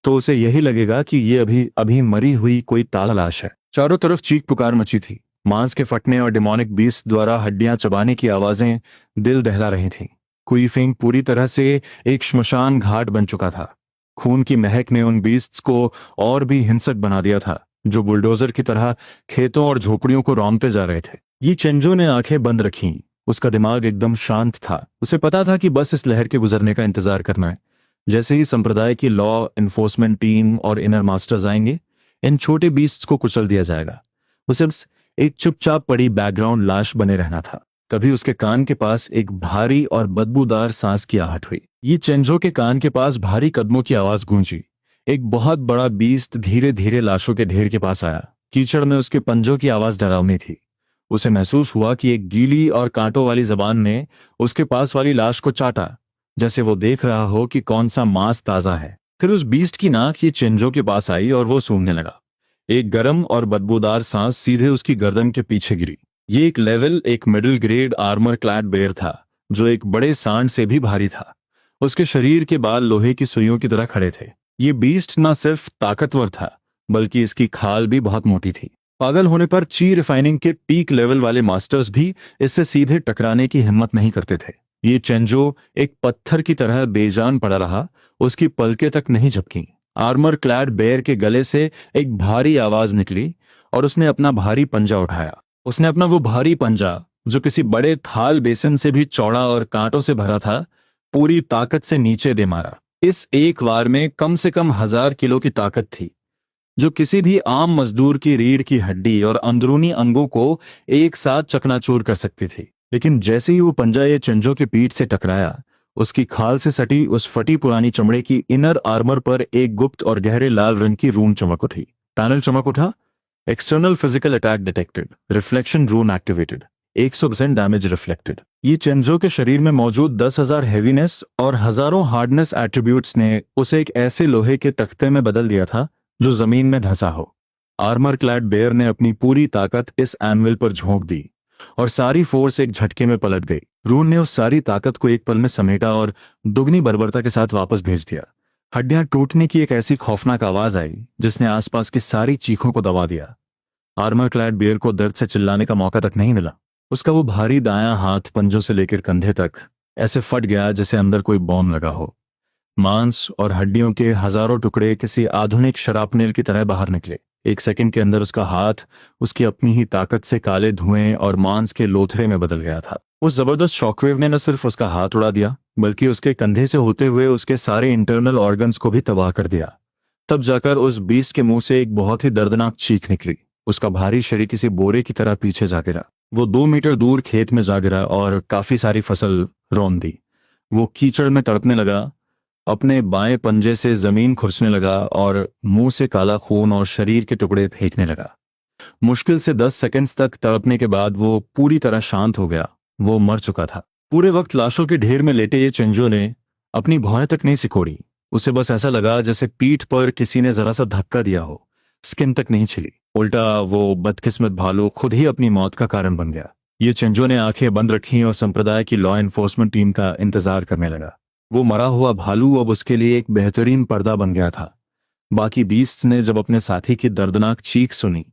तो उसे यही लगेगा कि ये अभी अभी मरी हुई कोई ताजा लाश है। चारों तरफ चीख पुकार मची थी। मांस के फटने और डिमोनिक बीस्ट द्वारा हड्डियां चबाने की आवाजें दिल दहला रही थीं। कुईफिंग पूरी तरह से एक श्मशान घाट बन चुका था। खून की महक ने उन बीस्ट्स को और भी हिंसक बना दिया था, जो बुलडोजर की तरह खेतों और झोपड़ियों को रौंदते जा रहे थे। ये चेंजो ने आंखें बंद रखीं। उसका दिमाग एकदम शांत था। उसे पता था कि बस इस लहर के गुजरने का इंतजार करना है। जैसे ही संप्रदाय की लॉ इन्फोर्समेंट टीम और इनर मास्टर्स आएंगे, इन छोटे बीस्ट्स को कुचल दिया जाएगा। उसे बस एक चुपचाप पड़ी बैकग्राउंड लाश बने रहना था। तभी उसके कान के पास एक भारी और बदबूदार सांस की आहट हुई। ये चेंजो के कान के पास भारी कदमों की आवाज गूंजी। एक बहुत बड़ा बीस्ट धीरे धीरे लाशों के ढेर के पास आया। कीचड़ में उसके पंजों की आवाज डरावनी थी। उसे महसूस हुआ कि एक गीली और कांटों वाली जबान ने उसके पास वाली लाश को चाटा, जैसे वो देख रहा हो कि कौन सा मांस ताजा है। फिर उस बीस्ट की नाक ये चेंजो के पास आई और वो सूंघने लगा। एक गर्म और बदबूदार सांस सीधे उसकी गर्दन के पीछे गिरी। ये एक middle grade armour clad bear था, जो एक बड़े सांड से भी भारी था। उसके शरीर के बाल लोहे की सुइयों की तरह खड़े थे। ये बीस्ट न सिर्फ ताकतवर था, बल्कि इसकी खाल भी बहुत मोटी थी। पागल होने पर ची रिफाइनिंग के पीक लेवल वाले मास्टर्स भी इससे सीधे टकराने की हिम्मत नहीं करते थे। ये चेंजो एक पत्थर की तरह बेजान पड़ा रहा। उसकी पलकें तक नहीं झपकी। आर्मर क्लैड बेयर के गले से एक भारी आवाज निकली और उसने अपना भारी पंजा उठाया। उसने अपना वो भारी पंजा, जो किसी बड़े थाल बेसन से भी चौड़ा और कांटों से भरा था, पूरी ताकत से नीचे दे मारा। इस एक वार में कम से कम 1000 किलो की ताकत थी, जो किसी भी आम मजदूर की रीढ़ की हड्डी और अंदरूनी अंगों को एक साथ चकनाचूर कर सकती थी। लेकिन जैसे ही वो पंजा ये चेंजो के पीठ से टकराया, उसकी खाल से सटी उस फटी पुरानी चमड़े की इनर आर्मर पर एक गुप्त और गहरे लाल रंग की रून चमक उठी। पैनल चमक उठा। External physical attack detected, reflection rune activated, 100% damage reflected. ये चेंजो के शरीर में मौजूद 10,000 हेवीनेस और हजारों हार्डनेस एट्रीब्यूट्स ने उसे एक ऐसे लोहे के तख्ते में बदल दिया था जो जमीन में धंसा हो। आर्मर क्लैड बेयर ने अपनी पूरी ताकत इस एनविल पर झोंक दी और सारी फोर्स एक झटके में पलट गई। रून ने उस सारी ताकत को एक पल में समेटा और दुगनी बर्बरता के साथ वापस भेज दिया। हड्डियां टूटने की एक ऐसी खौफनाक आवाज आई जिसने आसपास की सारी चीखों को दबा दिया। आर्मर क्लैड बेयर को दर्द से चिल्लाने का मौका तक नहीं मिला। उसका वो भारी दायां हाथ पंजों से लेकर कंधे तक ऐसे फट गया जैसे अंदर कोई बॉम्ब लगा हो। मांस और हड्डियों के हजारों टुकड़े किसी आधुनिक शरापनेल की तरह बाहर निकले। एक सेकंड के अंदर उसका हाथ उसकी अपनी ही ताकत से काले धुएं और मांस के लोथड़े में बदल गया था। उस जबरदस्त शॉकवेव ने न सिर्फ उसका हाथ उड़ा दिया, बल्कि उसके कंधे से होते हुए उसके सारे इंटरनल ऑर्गन्स को भी तबाह कर दिया। तब जाकर उस बीस्ट के मुंह से एक बहुत ही दर्दनाक चीख निकली। उसका भारी शरीर किसी बोरे की तरह पीछे जा गिरा। वो 2 मीटर दूर खेत में जा गिरा और काफी सारी फसल रौंद दी। वो कीचड़ में तड़पने लगा, अपने बाएं पंजे से जमीन खुरचने लगा और मुंह से काला खून और शरीर के टुकड़े फेंकने लगा। मुश्किल से 10 सेकंड्स तक तड़पने के बाद वो पूरी तरह शांत हो गया। वो मर चुका था। पूरे वक्त लाशों के ढेर में लेटे ये चेंजो ने अपनी भौहें तक नहीं सिकोड़ी। उसे बस ऐसा लगा जैसे पीठ पर किसी ने जरा सा धक्का दिया हो। स्किन तक नहीं छिली। उल्टा वो बदकिस्मत भालू खुद ही अपनी मौत का कारण बन गया। ये चेंजो ने आंखें बंद रखी और संप्रदाय की लॉ एनफोर्समेंट टीम का इंतजार करने लगा। वो मरा हुआ भालू अब उसके लिए एक बेहतरीन पर्दा बन गया था। बाकी बीस्ट्स ने जब अपने साथी की दर्दनाक चीख सुनी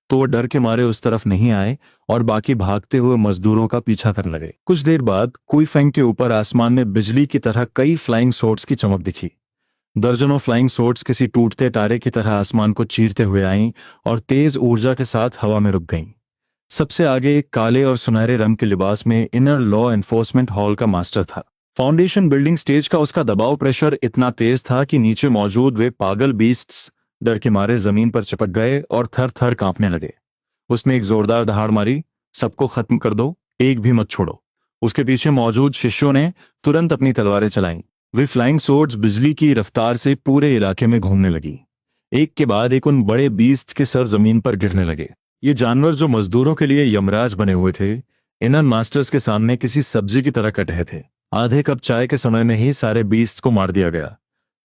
तो वो डर के मारे उस तरफ नहीं आए और बाकी भागते हुए मजदूरों का पीछा करने लगे। कुछ देर बाद कुईफेंग के ऊपर आसमान में बिजली की तरह कई फ्लाइंग सोर्ट्स की चमक दिखी। दर्जनों फ्लाइंग सोर्ट्स किसी टूटते तारे की तरह आसमान को चीरते हुए आईं और तेज ऊर्जा के साथ हवा में रुक गईं। सबसे आगे एक काले और सुनहरे रंग के लिबास में इनर लॉ एनफोर्समेंट हॉल का मास्टर था। फाउंडेशन बिल्डिंग स्टेज का उसका दबाव प्रेशर इतना तेज था कि नीचे मौजूद वे पागल बीस्ट्स डर के मारे जमीन पर चिपक गए और थर थर कांपने लगे। उसने एक जोरदार दहाड़ मारी, सबको खत्म कर दो, एक भी मत छोड़ो। उसके पीछे मौजूद शिष्यों ने तुरंत अपनी तलवारें चलाईं। वे फ्लाइंग सोर्ड्स बिजली की रफ्तार से पूरे इलाके में घूमने लगी। एक के बाद एक उन बड़े बीस्ट्स के सर जमीन पर गिरने लगे। ये जानवर जो मजदूरों के लिए यमराज बने हुए थे, इनर मास्टर्स के सामने किसी सब्जी की तरह कट रहे थे। आधे कप चाय के समय में ही सारे बीस्ट को मार दिया गया।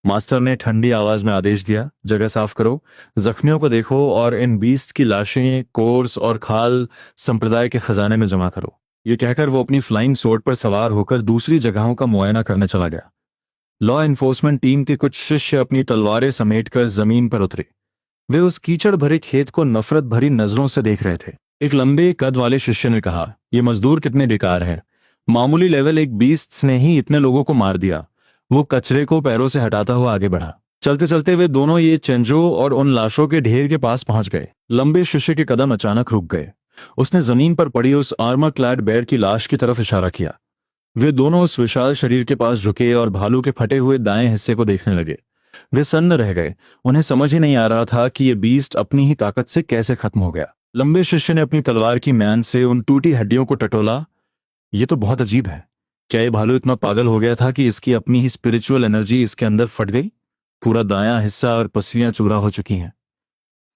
मास्टर ने ठंडी आवाज में आदेश दिया, जगह साफ करो, जख्मियों को देखो और इन बीस्ट की लाशें, कोर्स और खाल संप्रदाय के खजाने में जमा करो। ये कहकर वो अपनी फ्लाइंग सोर्ड पर सवार होकर दूसरी जगहों का मुआयना करने चला गया। लॉ एनफोर्समेंट टीम के कुछ शिष्य अपनी तलवारें समेटकर जमीन पर उतरे। वे उस कीचड़ भरे खेत को नफरत भरी नजरों से देख रहे थे। एक लंबे कद वाले शिष्य ने कहा, ये मजदूर कितने बेकार हैं। मामूली लेवल एक बीस्ट ने ही इतने लोगों को मार दिया। वो कचरे को पैरों से हटाता हुआ आगे बढ़ा। चलते चलते वे दोनों ये चेंजो और उन लाशों के ढेर के पास पहुंच गए। लंबे शिष्य के कदम अचानक रुक गए। उसने जमीन पर पड़ी उस आर्मर क्लैड बेयर की लाश की तरफ इशारा किया। वे दोनों उस विशाल शरीर के पास झुके और भालू के फटे हुए दाएं हिस्से को देखने लगे। वे सन्न रह गए। उन्हें समझ ही नहीं आ रहा था कि ये बीस्ट अपनी ही ताकत से कैसे खत्म हो गया। लंबे शिष्य ने अपनी तलवार की म्यान से उन टूटी हड्डियों को टटोला। ये तो बहुत अजीब है। क्या ये भालू इतना पागल हो गया था कि इसकी अपनी ही स्पिरिचुअल एनर्जी इसके अंदर फट गई? पूरा दायां हिस्सा और पसलियां चूरा हो चुकी हैं।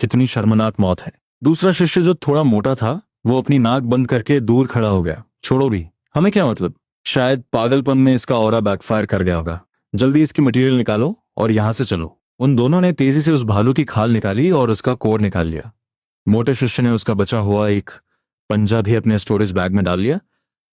कितनी शर्मनाक मौत है। दूसरा शिष्य जो थोड़ा मोटा था, वो अपनी नाक बंद करके दूर खड़ा हो गया। छोड़ो भी, हमें क्या मतलब। शायद पागलपन में इसका ऑरा बैकफायर कर गया होगा। जल्दी इसकी मटेरियल निकालो और यहां से चलो। उन दोनों ने तेजी से उस भालू की खाल निकाली और उसका कोर निकाल लिया। मोटे शिष्य ने उसका बचा हुआ एक पंजा भी अपने स्टोरेज बैग में डाल लिया,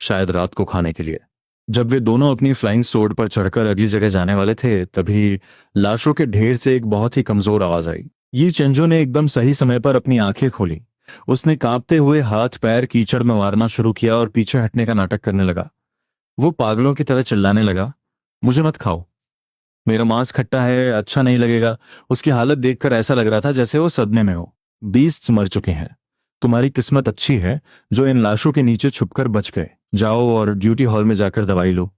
शायद रात को खाने के लिए। जब वे दोनों अपनी फ्लाइंग सोर्ड पर चढ़कर अगली जगह जाने वाले थे, तभी लाशों के ढेर से एक बहुत ही कमजोर आवाज आई। ये चेंजो ने एकदम सही समय पर अपनी आंखें खोली। उसने कांपते हुए हाथ पैर कीचड़ में मारना शुरू किया और पीछे हटने का नाटक करने लगा। वो पागलों की तरह चिल्लाने लगा, मुझे मत खाओ, मेरा मांस खट्टा है, अच्छा नहीं लगेगा। उसकी हालत देखकर ऐसा लग रहा था जैसे वो सदमे में हो। बीस्ट्स मर चुके हैं। तुम्हारी किस्मत अच्छी है जो इन लाशों के नीचे छुपकर बच गए। जाओ और ड्यूटी हॉल में जाकर दवाई लो।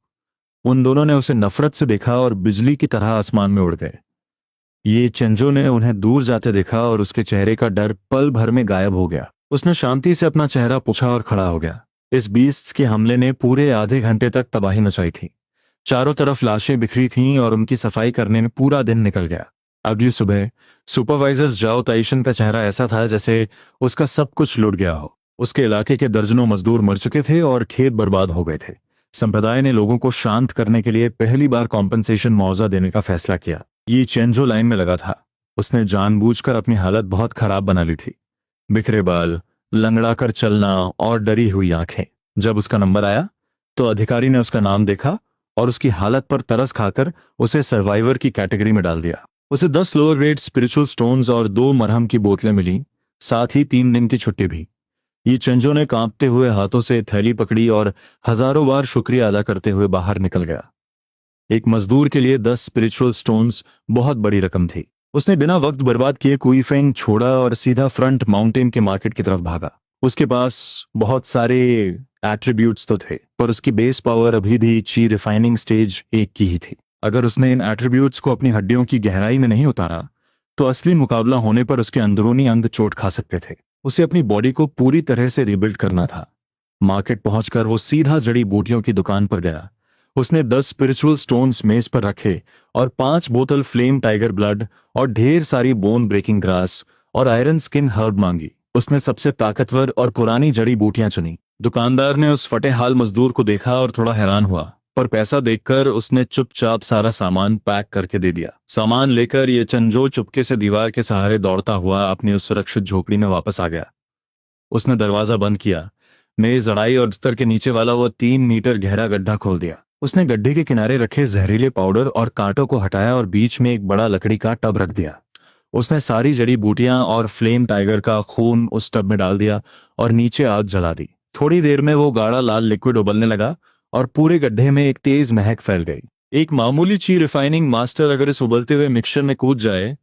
उन दोनों ने उसे नफरत से देखा और बिजली की तरह आसमान में उड़ गए। ये चेंजो ने उन्हें दूर जाते देखा और उसके चेहरे का डर पल भर में गायब हो गया। उसने शांति से अपना चेहरा पोंछा और खड़ा हो गया। इस बीस्ट्स के हमले ने पूरे आधे घंटे तक तबाही मचाई थी। चारों तरफ लाशें बिखरी थीं और उनकी सफाई करने में पूरा दिन निकल गया। अगली सुबह सुपरवाइजर जाओ ताइशन का चेहरा ऐसा था जैसे उसका सब कुछ लुट गया हो। उसके इलाके के दर्जनों मजदूर मर चुके थे और खेत बर्बाद हो गए थे। संप्रदाय ने लोगों को शांत करने के लिए पहली बार कॉम्पनसेशन मुआवजा देने का फैसला किया। ये चेंजो लाइन में लगा था। उसने जानबूझकर अपनी हालत बहुत खराब बना ली थी। बिखरे बाल, लंगड़ा कर चलना और डरी हुई आंखें। जब उसका नंबर आया तो अधिकारी ने उसका नाम देखा और उसकी हालत पर तरस खाकर उसे सर्वाइवर की कैटेगरी में डाल दिया। उसे 10 लोअर ग्रेड स्पिरिचुअल स्टोन्स और 2 मरहम की बोतलें मिली, साथ ही 3 दिन की छुट्टी भी। ये चंजो ने कांपते हुए हाथों से थैली पकड़ी और हजारों बार शुक्रिया अदा करते हुए बाहर निकल गया। एक मजदूर के लिए 10 स्पिरिचुअल स्टोन्स बहुत बड़ी रकम थी। उसने बिना वक्त बर्बाद किए कुईफेंग छोड़ा और सीधा फ्रंट माउंटेन के मार्केट की तरफ भागा। उसके पास बहुत सारे एट्रीब्यूट्स तो थे, पर उसकी बेस पावर अभी भी ची रिफाइनिंग स्टेज 1 की ही थी। अगर उसने इन एट्रीब्यूट्स को अपनी हड्डियों की गहराई में नहीं उतारा तो असली मुकाबला होने पर उसके अंदरूनी अंग चोट खा सकते थे। उसे अपनी बॉडी को पूरी तरह से रिबिल्ड करना था। मार्केट पहुंचकर वो सीधा जड़ी बूटियों की दुकान पर गया। उसने 10 स्पिरिचुअल स्टोन्स मेज पर रखे और 5 बोतल फ्लेम टाइगर ब्लड और ढेर सारी बोन ब्रेकिंग ग्रास और आयरन स्किन हर्ब मांगी। उसने सबसे ताकतवर और पुरानी जड़ी बूटियां चुनी। दुकानदार ने उस फटे हाल मजदूर को देखा और थोड़ा हैरान हुआ, पर पैसा देखकर उसने चुपचाप सारा सामान पैक करके दे दिया। सामान लेकर ये चंजो चुपके से दीवार के सहारे दौड़ता हुआ अपनी उस सुरक्षित झोपड़ी में वापस आ गया। उसने दरवाजा बंद किया, मेज जड़ाई और बिस्तर के नीचे वाला वो 3 मीटर गहरा गड्ढा खोल दिया। उसने गड्ढे के किनारे रखे जहरीले पाउडर और कांटों को हटाया और बीच में एक बड़ा लकड़ी का टब रख दिया। उसने सारी जड़ी बूटियां और फ्लेम टाइगर का खून उस टब में डाल दिया और नीचे आग जला दी। थोड़ी देर में वो गाढ़ा लाल लिक्विड उबलने लगा और पूरे गड्ढे में एक तेज महक फैल गई। एक मामूली ची रिफाइनिंग मास्टर अगर इस उबलते हुए मिक्सचर में कूद जाए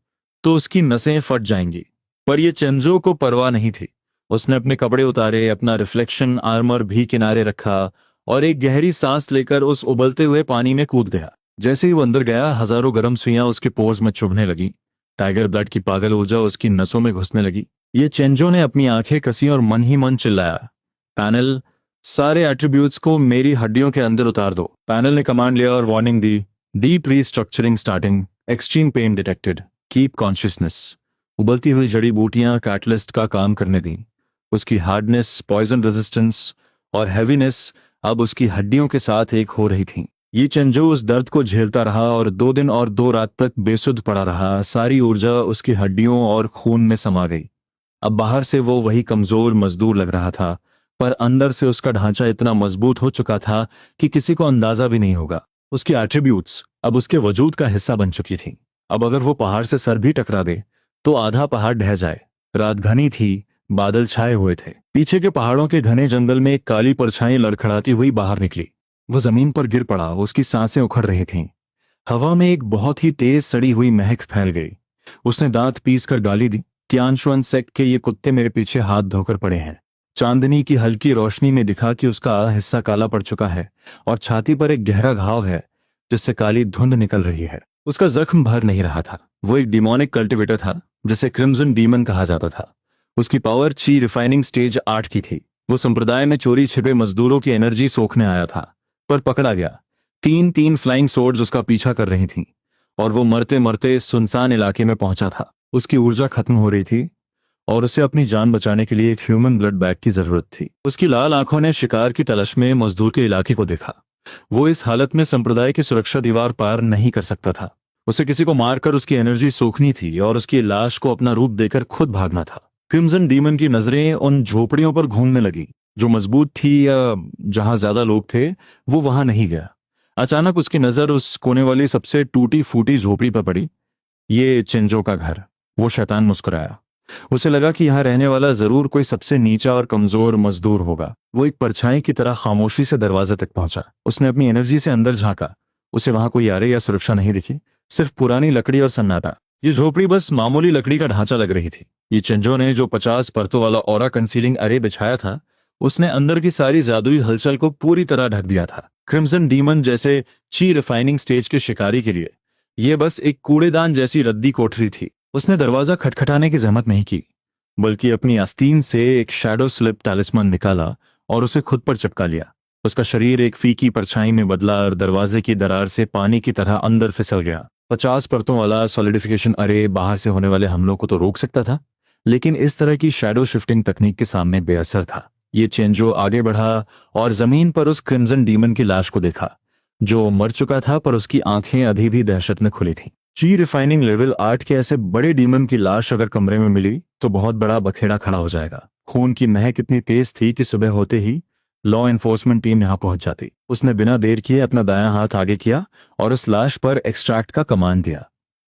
तो उसकी नसें फट जाएंगी, पर यह चेंजो को परवाह नहीं थी। उसने अपने कपड़े उतारे, अपना रिफ्लेक्शन आर्मर भी किनारे रखा और एक गहरी सांस लेकर उस उबलते हुए पानी में कूद गया। जैसे ही वो अंदर गया, हजारों गर्म सुइयां उसके पोर्स में चुभने लगी। टाइगर ब्लड की पागल ऊर्जा उसकी नसों में घुसने लगी। ये चेंजो ने अपनी आंखें कसी और मन ही मन चिल्लाया, पैनल, सारे एट्रीब्यूट्स को मेरी हड्डियों के अंदर उतार दो। पैनल ने कमांड लिया और वार्निंग दी, deep restructuring starting, extreme pain detected, keep consciousness. उबलती हुई जड़ी बूटियां कैटलिस्ट का काम करने दी। उसकी हार्डनेस, पॉइजन रेजिस्टेंस और हैवीनेस अब उसकी हड्डियों के साथ एक हो रही थी। ये चेंजो उस दर्द को झेलता रहा और 2 दिन और 2 रात तक बेसुध पड़ा रहा। सारी ऊर्जा उसकी हड्डियों और खून में समा गई। अब बाहर से वो वही कमजोर मजदूर लग रहा था, पर अंदर से उसका ढांचा इतना मजबूत हो चुका था कि किसी को अंदाजा भी नहीं होगा। उसकी एट्रीब्यूट्स अब उसके वजूद का हिस्सा बन चुकी थी। अब अगर वो पहाड़ से सर भी टकरा दे तो आधा पहाड़ ढह जाए। रात घनी थी, बादल छाए हुए थे। पीछे के पहाड़ों के घने जंगल में एक काली परछाई लड़खड़ाती हुई बाहर निकली। वो जमीन पर गिर पड़ा, उसकी सांसें उखड़ रही थीं। हवा में एक बहुत ही तेज सड़ी हुई महक फैल गई। उसने दांत पीस कर गाली दी, तियानशुन सेक्ट के ये कुत्ते मेरे पीछे हाथ धोकर पड़े हैं। चांदनी की हल्की रोशनी में दिखा कि उसका हिस्सा काला पड़ चुका है और छाती पर एक गहरा घाव है जिससे काली धुंध निकल रही है। उसका जख्म भर नहीं रहा था। वो एक डिमोनिक कल्टिवेटर था जिसे क्रिम्सन डीमन कहा जाता था। उसकी पावर ची रिफाइनिंग स्टेज 8 की थी। वो संप्रदाय में चोरी छिपे मजदूरों की एनर्जी सोखने आया था, पर पकड़ा गया। 3-3 फ्लाइंग सोर्ड्स उसका पीछा कर रही थीं और वो मरते मरते इस सुनसान इलाके में पहुंचा था। उसकी ऊर्जा खत्म हो रही थी और उसे अपनी जान बचाने के लिए एक ह्यूमन ब्लड बैग की जरूरत थी। उसकी लाल आंखों ने शिकार की तलाश में मजदूर के इलाके को देखा। वो इस हालत में संप्रदाय की सुरक्षा दीवार पार नहीं कर सकता था। उसे किसी को मारकर उसकी एनर्जी सोखनी थी और उसकी लाश को अपना रूप देकर खुद भागना था। क्रिम्सन डीमन की नजरें उन झोपड़ियों पर घूमने लगी जो मजबूत थी या जहां ज्यादा लोग थे। वो वहां नहीं गया। अचानक उसकी नजर उस कोने वाली सबसे टूटी फूटी झोपड़ी पर पड़ी। ये चिंजो का घर। वो शैतान मुस्कुराया। उसे लगा कि यहाँ रहने वाला जरूर कोई सबसे नीचा और कमजोर मजदूर होगा। वो एक परछाई की तरह खामोशी से दरवाजे तक पहुंचा। उसने अपनी एनर्जी से अंदर झांका। उसे वहां कोई यारे या सुरक्षा नहीं दिखी, सिर्फ पुरानी लकड़ी और सन्नाटा। ये झोपड़ी बस मामूली लकड़ी का ढांचा लग रही थी। ये चिंजो ने जो 50 परतों वाला ऑरा कंसीलिंग अरे बिछाया था, उसने अंदर की सारी जादुई हलचल को पूरी तरह ढक दिया था। क्रिम्सन डीमन जैसे ची रिफाइनिंग स्टेज के शिकारी के लिए यह बस एक कूड़ेदान जैसी रद्दी कोठरी थी। उसने दरवाजा खटखटाने की जहमत नहीं की, बल्कि अपनी आस्तीन से एक शैडो स्लिप टैलिस्मन निकाला और उसे खुद पर चिपका लिया। उसका शरीर एक फीकी परछाई में बदला और दरवाजे की दरार से पानी की तरह अंदर फिसल गया। 50 परतों वाला सॉलिडिफिकेशन अरे बाहर से होने वाले हमलों को तो रोक सकता था, लेकिन इस तरह की शैडो शिफ्टिंग तकनीक के सामने बेअसर था। ये चेंजो आगे बढ़ा और जमीन पर उस क्रिम्सन डीमन की लाश को देखा, जो मर चुका था, पर उसकी आंखें अभी भी दहशत में खुली थीं। ची रिफाइनिंग लेवल 8 के ऐसे बड़े डीमन की लाश अगर कमरे में मिली तो बहुत बड़ा बखेड़ा खड़ा हो जाएगा। खून की महक इतनी तेज थी कि सुबह होते ही लॉ एनफोर्समेंट टीम यहां पहुंच जाती। उसने बिना देर किए अपना दायां हाथ आगे किया और उस लाश पर एक्सट्रैक्ट का कमांड दिया।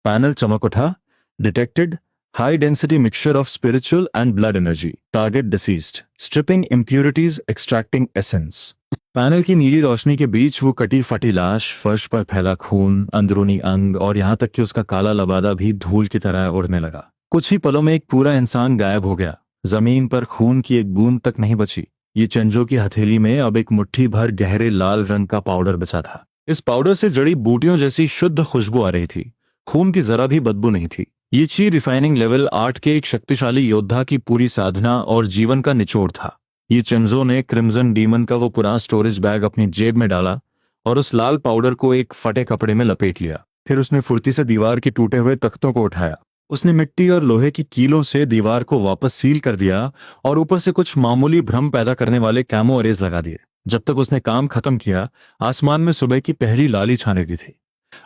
पैनल चमक उठा। Detected high density mixture of spiritual and blood energy, target diseased, stripping impurities, extracting essence. Panel की नीली रोशनी के बीच वो कटी फटी लाश, फर्श पर फैला खून, अंदरूनी अंग और यहां तक कि उसका काला लबादा भी धूल की तरह उड़ने लगा। कुछ ही पलों में एक पूरा इंसान गायब हो गया। जमीन पर खून की एक बूंद तक नहीं बची। ये चंजो की हथेली में अब एक मुट्ठी भर गहरे लाल रंग का पाउडर बचा था। इस पाउडर से जड़ी बूटियों जैसी शुद्ध खुशबू आ रही थी। खून की जरा भी बदबू नहीं थी। ये ची रिफाइनिंग लेवल 8 के एक शक्तिशाली योद्धा की पूरी साधना और जीवन का निचोड़ था। ये चिंजो ने क्रिम्सन डीमन का वो पुराना स्टोरेज बैग अपनी जेब में डाला और उस लाल पाउडर को एक फटे कपड़े में लपेट लिया। फिर उसने फुर्ती से दीवार के टूटे हुए तख्तों को उठाया। उसने मिट्टी और लोहे की कीलों से दीवार को वापस सील कर दिया और ऊपर से कुछ मामूली भ्रम पैदा करने वाले कैमो अरेज लगा दिए। जब तक उसने काम खत्म किया, आसमान में सुबह की पहली लाली छाने की थी।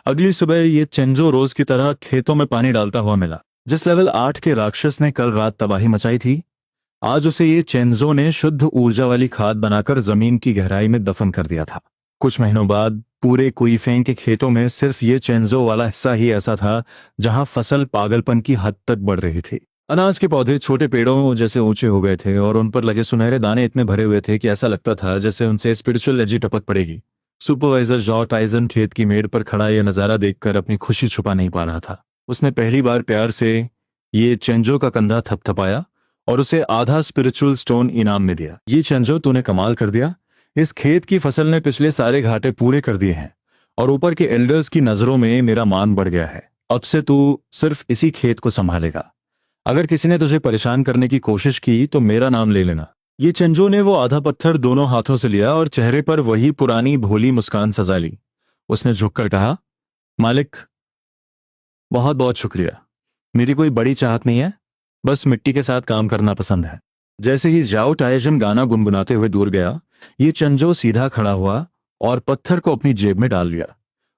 अगली सुबह ये चेंजो रोज की तरह खेतों में पानी डालता हुआ मिला। जिस लेवल 8 के राक्षस ने कल रात तबाही मचाई थी, आज उसे ये चेंजो ने शुद्ध ऊर्जा वाली खाद बनाकर जमीन की गहराई में दफन कर दिया था। कुछ महीनों बाद पूरे कुईफेंग के खेतों में सिर्फ ये चेंजो वाला हिस्सा ही ऐसा था जहां फसल पागलपन की हद तक बढ़ रही थी। अनाज के पौधे छोटे पेड़ों जैसे ऊंचे हो गए थे और उन पर लगे सुनहरे दाने इतने भरे हुए थे कि ऐसा लगता था जैसे उनसे स्पिरिचुअल एनर्जी टपक पड़ेगी। सुपरवाइजर जॉ टाइजन खेत की मेड़ पर खड़ा यह नजारा देखकर अपनी खुशी छुपा नहीं पा रहा था। उसने पहली बार प्यार से ये चेंजो का कंधा थपथपाया और उसे आधा स्पिरिचुअल स्टोन इनाम में दिया। ये चेंजो, तूने कमाल कर दिया। इस खेत की फसल ने पिछले सारे घाटे पूरे कर दिए हैं और ऊपर के एल्डर्स की नजरों में मेरा मान बढ़ गया है। अब से तू सिर्फ इसी खेत को संभालेगा। अगर किसी ने तुझे परेशान करने की कोशिश की तो मेरा नाम ले लेना। ये चंजो ने वो आधा पत्थर दोनों हाथों से लिया और चेहरे पर वही पुरानी भोली मुस्कान सजा ली। उसने झुककर कहा, मालिक, बहुत बहुत शुक्रिया। मेरी कोई बड़ी चाहत नहीं है, बस मिट्टी के साथ काम करना पसंद है। जैसे ही जाओ टाइजन गाना गुनगुनाते हुए दूर गया, ये चंजो सीधा खड़ा हुआ और पत्थर को अपनी जेब में डाल लिया।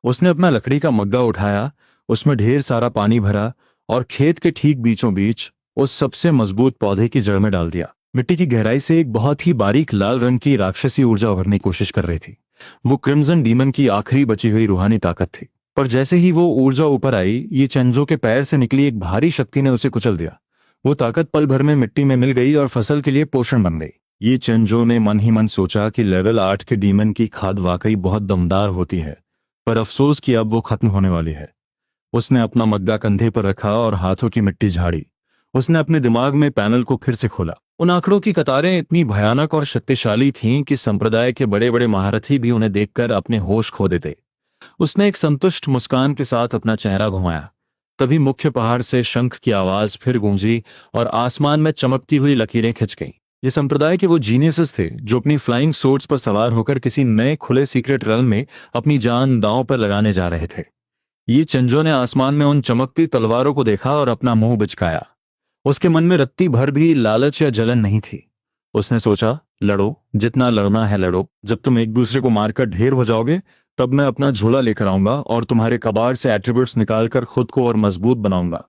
उसने अपना लकड़ी का मग्गा उठाया, उसमें ढेर सारा पानी भरा और खेत के ठीक बीचों बीच उस सबसे मजबूत पौधे की जड़ में डाल दिया। मिट्टी की गहराई से एक बहुत ही बारीक लाल रंग की राक्षसी ऊर्जा उभरने की कोशिश कर रही थी। वो क्रिम्सन डीमन की आखिरी बची हुई रूहानी ताकत थी। पर जैसे ही वो ऊर्जा ऊपर आई, ये चंजो के पैर से निकली एक भारी शक्ति ने उसे कुचल दिया। वो ताकत पल भर में मिट्टी में मिल गई और फसल के लिए पोषण बन गई। ये चंजो ने मन ही मन सोचा कि लेवल 8 के डीमन की खाद वाकई बहुत दमदार होती है, पर अफसोस कि अब वो खत्म होने वाली है। उसने अपना मग्गा कंधे पर रखा और हाथों की मिट्टी झाड़ी। उसने अपने दिमाग में पैनल को फिर से खोला। उन आंकड़ों की कतारें इतनी भयानक और शक्तिशाली थीं कि संप्रदाय के बड़े बड़े महारथी भी उन्हें देखकर अपने होश खो देते। उसने एक संतुष्ट मुस्कान के साथ अपना चेहरा घुमाया। तभी मुख्य पहाड़ से शंख की आवाज फिर गूंजी और आसमान में चमकती हुई लकीरें खिंच गईं। ये संप्रदाय के वो जीनियसेस थे जो अपनी फ्लाइंग सोर्ड्स पर सवार होकर किसी नए खुले सीक्रेट रेल्म में अपनी जान दांव पर लगाने जा रहे थे। ये चंजो ने आसमान में उन चमकती तलवारों को देखा और अपना मुंह बिचकाया। उसके मन में रत्ती भर भी लालच या जलन नहीं थी। उसने सोचा, लड़ो, जितना लड़ना है लड़ो। जब तुम एक दूसरे को मारकर ढेर हो जाओगे, तब मैं अपना झोला लेकर आऊंगा और तुम्हारे कबाड़ से एट्रीब्यूट्स निकालकर खुद को और मजबूत बनाऊंगा।